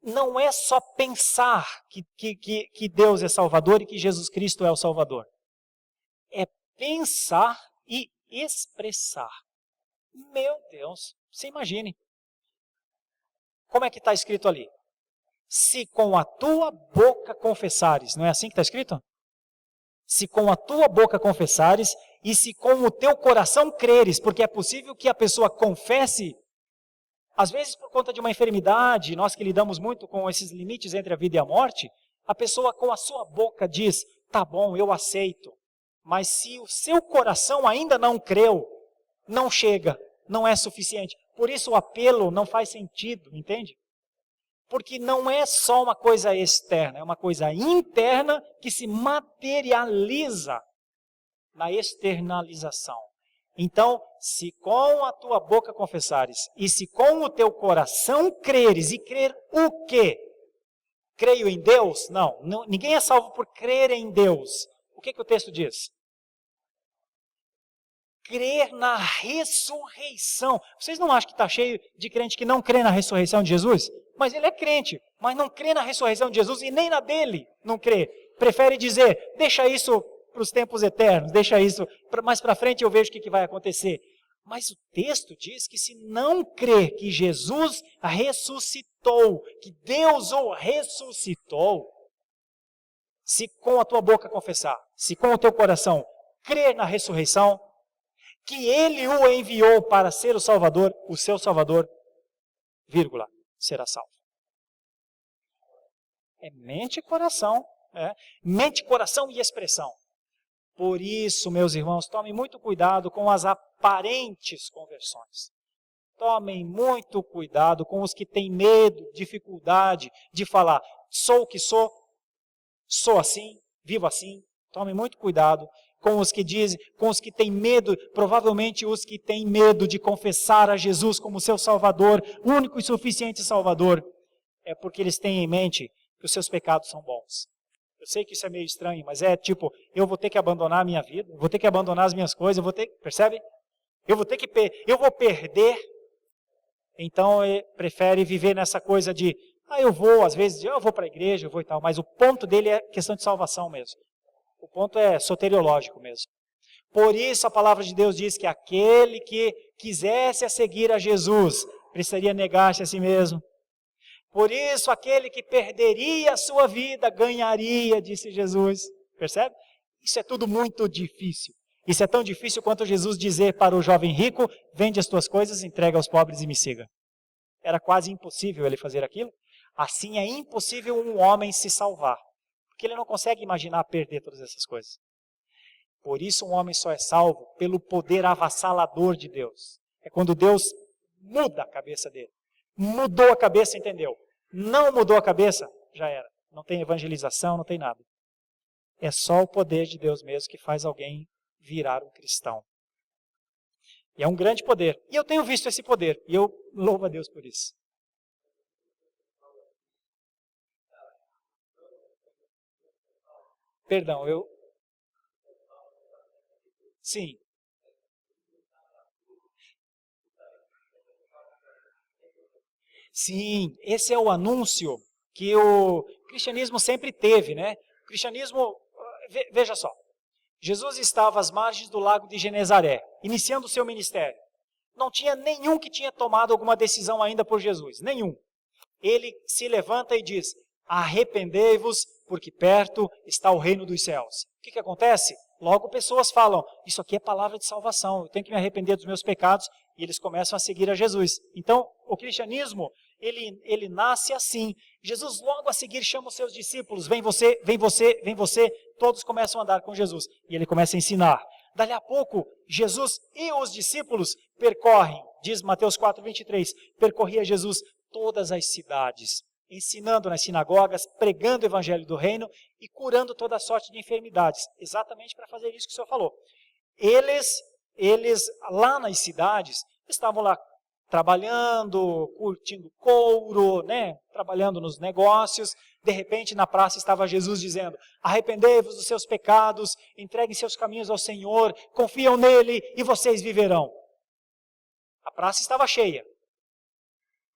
não é só pensar que Deus é Salvador e que Jesus Cristo é o Salvador. É pensar e expressar. Meu Deus, você imagine. Como é que está escrito ali? Se com a tua boca confessares, não é assim que está escrito? Se com a tua boca confessares e se com o teu coração creres, porque é possível que a pessoa confesse, às vezes por conta de uma enfermidade, nós que lidamos muito com esses limites entre a vida e a morte, a pessoa com a sua boca diz: tá bom, eu aceito, mas se o seu coração ainda não creu, não chega, não é suficiente. Por isso o apelo não faz sentido, entende? Porque não é só uma coisa externa, é uma coisa interna que se materializa na externalização. Então, se com a tua boca confessares e se com o teu coração creres, e crer o quê? Creio em Deus? Não, ninguém é salvo por crer em Deus. O que o texto diz? Crer na ressurreição. Vocês não acham que está cheio de crente que não crê na ressurreição de Jesus? Mas ele é crente, mas não crê na ressurreição de Jesus e nem na dele não crê. Prefere dizer: deixa isso para os tempos eternos, deixa isso, mais para frente eu vejo o que vai acontecer. Mas o texto diz que se não crer que Jesus ressuscitou, que Deus o ressuscitou, se com a tua boca confessar, se com o teu coração crer na ressurreição, que ele o enviou para ser o Salvador, o seu Salvador, vírgula, será salvo. É mente e coração. Mente, coração e expressão. Por isso, meus irmãos, tomem muito cuidado com as aparentes conversões. Tomem muito cuidado com os que têm medo, dificuldade de falar: sou o que sou assim, vivo assim. Tomem muito cuidado com os que dizem, com os que têm medo, provavelmente os que têm medo de confessar a Jesus como seu Salvador, único e suficiente Salvador, é porque eles têm em mente que os seus pecados são bons. Eu sei que isso é meio estranho, mas é tipo: eu vou ter que abandonar a minha vida, eu vou ter que abandonar as minhas coisas, percebe? Eu vou perder. Então ele prefere viver nessa coisa de: Eu vou, às vezes, eu vou para a igreja, eu vou e tal, mas o ponto dele é questão de salvação mesmo. O ponto é soteriológico mesmo. Por isso a palavra de Deus diz que aquele que quisesse a seguir a Jesus, precisaria negar-se a si mesmo. Por isso aquele que perderia a sua vida, ganharia, disse Jesus. Percebe? Isso é tudo muito difícil. Isso é tão difícil quanto Jesus dizer para o jovem rico, vende as tuas coisas, entrega aos pobres e me siga. Era quase impossível ele fazer aquilo. Assim é impossível um homem se salvar. Porque ele não consegue imaginar perder todas essas coisas. Por isso um homem só é salvo pelo poder avassalador de Deus. É quando Deus muda a cabeça dele. Mudou a cabeça, entendeu? Não mudou a cabeça, já era. Não tem evangelização, não tem nada. É só o poder de Deus mesmo que faz alguém virar um cristão. E é um grande poder. E eu tenho visto esse poder. E eu louvo a Deus por isso. Perdão, Sim. Sim, esse é o anúncio que o cristianismo sempre teve, né? O cristianismo, veja só, Jesus estava às margens do lago de Genezaré, iniciando o seu ministério. Não tinha nenhum que tinha tomado alguma decisão ainda por Jesus, nenhum. Ele se levanta e diz, arrependei-vos, porque perto está o reino dos céus. O que acontece? Logo pessoas falam, isso aqui é palavra de salvação, eu tenho que me arrepender dos meus pecados, e eles começam a seguir a Jesus. Então, o cristianismo, ele nasce assim. Jesus logo a seguir chama os seus discípulos, vem você, vem você, vem você, todos começam a andar com Jesus, e ele começa a ensinar. Dali a pouco, Jesus e os discípulos percorrem, diz Mateus 4:23, percorria Jesus todas as cidades, ensinando nas sinagogas, pregando o evangelho do reino e curando toda sorte de enfermidades. Exatamente para fazer isso que o Senhor falou. Eles lá nas cidades, estavam lá trabalhando, curtindo couro, né? Trabalhando nos negócios. De repente, na praça estava Jesus dizendo, arrependei-vos dos seus pecados, entreguem seus caminhos ao Senhor, confiam nele e vocês viverão. A praça estava cheia.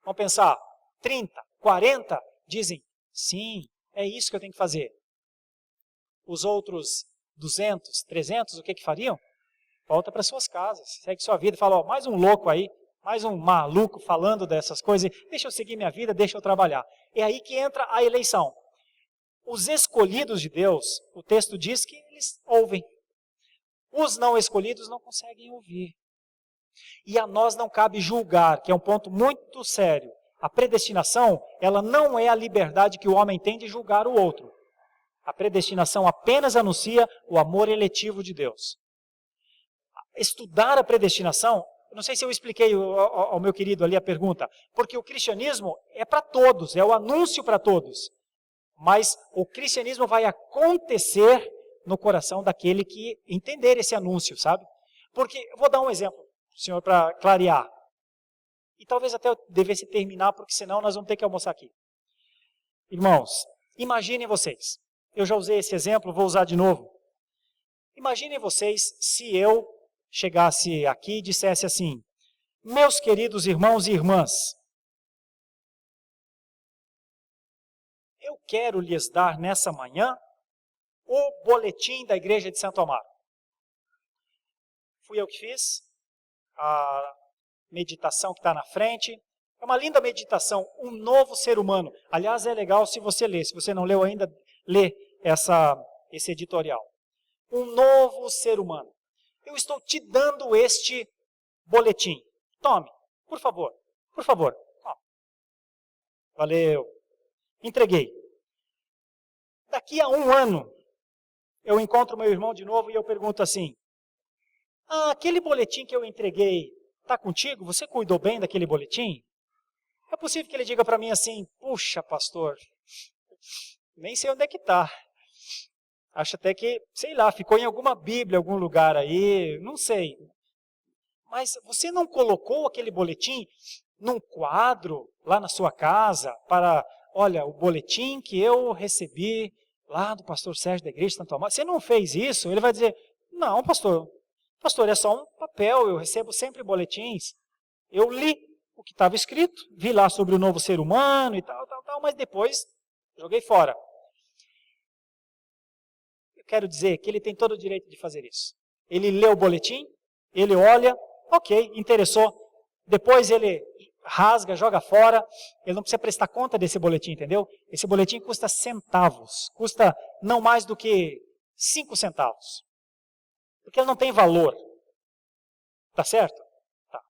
Vamos pensar, 30, 40 dizem, sim, é isso que eu tenho que fazer. Os outros 200, 300, o que fariam? Volta para suas casas, segue sua vida, fala, mais um louco aí, mais um maluco falando dessas coisas, deixa eu seguir minha vida, deixa eu trabalhar. É aí que entra a eleição. Os escolhidos de Deus, o texto diz que eles ouvem. Os não escolhidos não conseguem ouvir. E a nós não cabe julgar, que é um ponto muito sério. A predestinação, ela não é a liberdade que o homem tem de julgar o outro. A predestinação apenas anuncia o amor eletivo de Deus. Estudar a predestinação, não sei se eu expliquei ao meu querido ali a pergunta, porque o cristianismo é para todos, é o anúncio para todos. Mas o cristianismo vai acontecer no coração daquele que entender esse anúncio, sabe? Porque, eu vou dar um exemplo, senhor, para clarear. E talvez até eu devesse terminar, porque senão nós vamos ter que almoçar aqui. Irmãos, imaginem vocês. Eu já usei esse exemplo, vou usar de novo. Imaginem vocês se eu chegasse aqui e dissesse assim, meus queridos irmãos e irmãs, eu quero lhes dar nessa manhã o boletim da igreja de Santo Amaro. Fui eu que fiz a meditação que está na frente. É uma linda meditação, um novo ser humano. Aliás, é legal se você ler. Se você não leu ainda, lê esse editorial. Um novo ser humano. Eu estou te dando este boletim. Tome, por favor. Por favor. Tome. Valeu. Entreguei. Daqui a um ano, eu encontro meu irmão de novo e eu pergunto assim, aquele boletim que eu entreguei, está contigo? Você cuidou bem daquele boletim? É possível que ele diga para mim assim, puxa, pastor, nem sei onde é que está. Acho até que, sei lá, ficou em alguma Bíblia, algum lugar aí, não sei. Mas você não colocou aquele boletim num quadro lá na sua casa para, olha, o boletim que eu recebi lá do pastor Sérgio da igreja de Santo Amaro. Você não fez isso? Ele vai dizer, não, pastor, é só um papel, eu recebo sempre boletins. Eu li o que estava escrito, vi lá sobre o novo ser humano e tal, mas depois joguei fora. Eu quero dizer que ele tem todo o direito de fazer isso. Ele lê o boletim, ele olha, ok, interessou. Depois ele rasga, joga fora. Ele não precisa prestar conta desse boletim, entendeu? Esse boletim custa centavos, custa não mais do que 5 centavos. Porque ele não tem valor. Tá certo? Tá.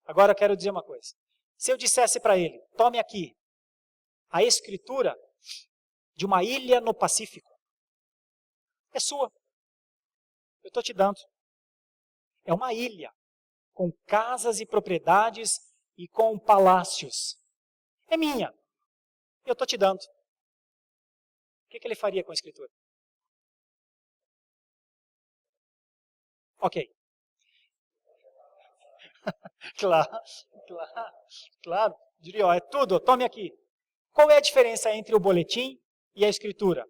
Agora eu quero dizer uma coisa. Se eu dissesse para ele, tome aqui a escritura de uma ilha no Pacífico. É sua. Eu estou te dando. É uma ilha com casas e propriedades e com palácios. É minha. Eu estou te dando. O que ele faria com a escritura? Ok. Claro. Diria, ó, é tudo, tome aqui. Qual é a diferença entre o boletim e a escritura?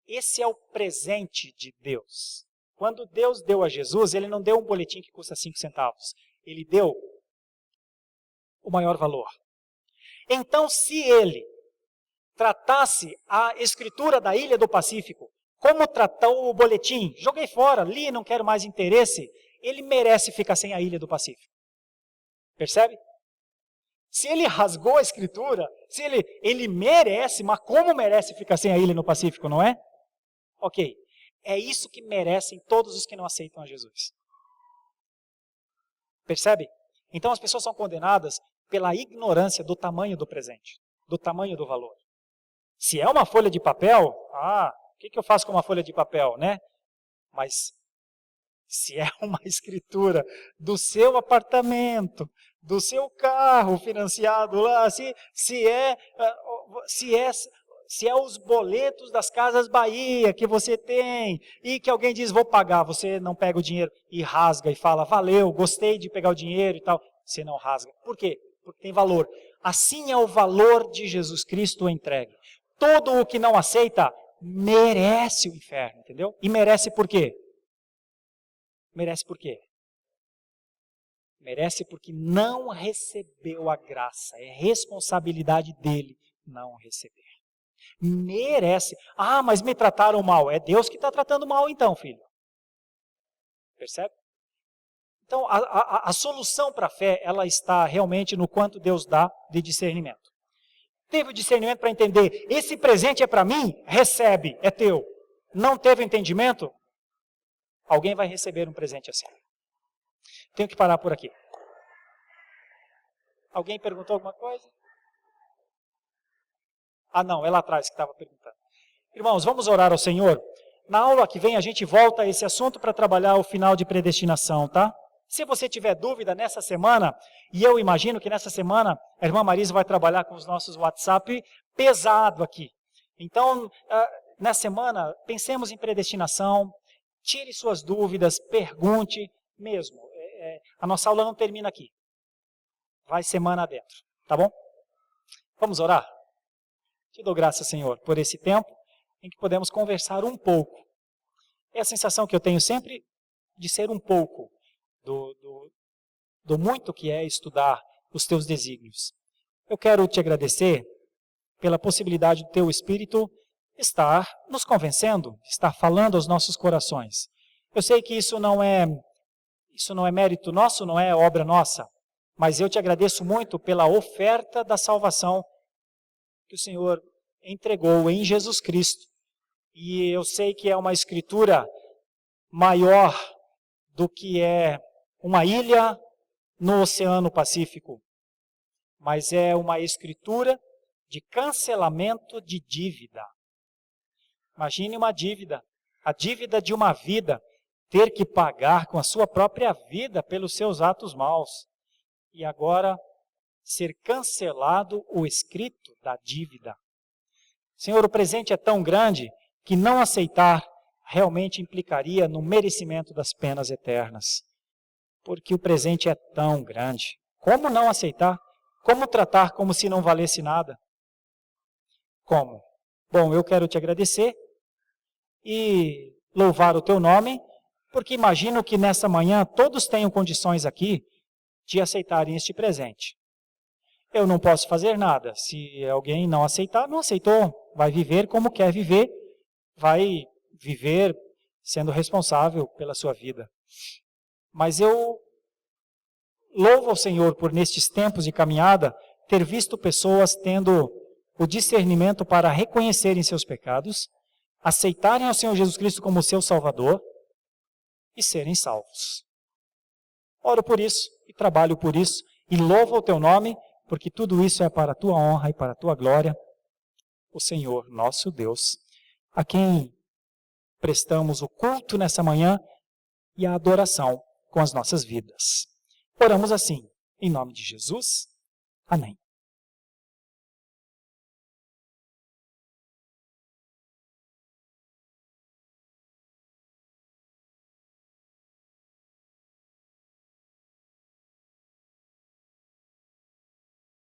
Esse é o presente de Deus. Quando Deus deu a Jesus, ele não deu um boletim que custa 5 centavos. Ele deu o maior valor. Então, se ele tratasse a escritura da Ilha do Pacífico como tratou o boletim, joguei fora, li, não quero mais interesse, ele merece ficar sem a Ilha do Pacífico. Percebe? Se ele rasgou a escritura, se ele merece, mas como merece ficar sem a ilha no Pacífico, não é? Ok. É isso que merecem todos os que não aceitam a Jesus. Percebe? Então as pessoas são condenadas pela ignorância do tamanho do presente, do tamanho do valor. Se é uma folha de papel, o que eu faço com uma folha de papel, né? Mas se é uma escritura do seu apartamento, do seu carro financiado lá, se é os boletos das Casas Bahia que você tem e que alguém diz, vou pagar, você não pega o dinheiro e rasga e fala, valeu, gostei de pegar o dinheiro e tal, você não rasga. Por quê? Porque tem valor. Assim é o valor de Jesus Cristo entregue. Todo o que não aceita merece o inferno, entendeu? E merece por quê? Merece por quê? Merece porque não recebeu a graça. É responsabilidade dele não receber. Merece. Mas me trataram mal. É Deus que está tratando mal então, filho. Percebe? Então, a solução para a fé, ela está realmente no quanto Deus dá de discernimento. Teve o discernimento para entender, esse presente é para mim? Recebe, é teu. Não teve entendimento? Alguém vai receber um presente assim. Tenho que parar por aqui. Alguém perguntou alguma coisa? Não, é lá atrás que estava perguntando. Irmãos, vamos orar ao Senhor? Na aula que vem a gente volta a esse assunto para trabalhar o final de predestinação, tá? Se você tiver dúvida nessa semana, e eu imagino que nessa semana a irmã Marisa vai trabalhar com os nossos WhatsApp pesado aqui. Então, nessa semana, pensemos em predestinação, tire suas dúvidas, pergunte mesmo. A nossa aula não termina aqui. Vai semana adentro, tá bom? Vamos orar? Te dou graças, Senhor, por esse tempo em que podemos conversar um pouco. É a sensação que eu tenho sempre de ser um pouco do muito que é estudar os teus desígnios. Eu quero te agradecer pela possibilidade do teu Espírito estar nos convencendo, estar falando aos nossos corações. Eu sei que isso não é mérito nosso, não é obra nossa, mas eu te agradeço muito pela oferta da salvação que o Senhor entregou em Jesus Cristo. E eu sei que é uma escritura maior do que é uma ilha no Oceano Pacífico, mas é uma escritura de cancelamento de dívida. Imagine uma dívida, a dívida de uma vida, ter que pagar com a sua própria vida pelos seus atos maus. E agora ser cancelado o escrito da dívida. Senhor, o presente é tão grande que não aceitar realmente implicaria no merecimento das penas eternas. Porque o presente é tão grande. Como não aceitar? Como tratar como se não valesse nada? Como? Bom, eu quero te agradecer e louvar o teu nome, porque imagino que nessa manhã todos tenham condições aqui de aceitarem este presente. eu não posso fazer nada. Se alguém não aceitar, não aceitou. Vai viver como quer viver, vai viver sendo responsável pela sua vida. Mas eu louvo ao Senhor por, nestes tempos de caminhada, ter visto pessoas tendo o discernimento para reconhecerem seus pecados, aceitarem ao Senhor Jesus Cristo como seu Salvador e serem salvos. Oro por isso e trabalho por isso e louvo o teu nome, porque tudo isso é para a tua honra e para a tua glória, o Senhor nosso Deus, a quem prestamos o culto nessa manhã e a adoração com as nossas vidas. Oramos assim, em nome de Jesus. Amém.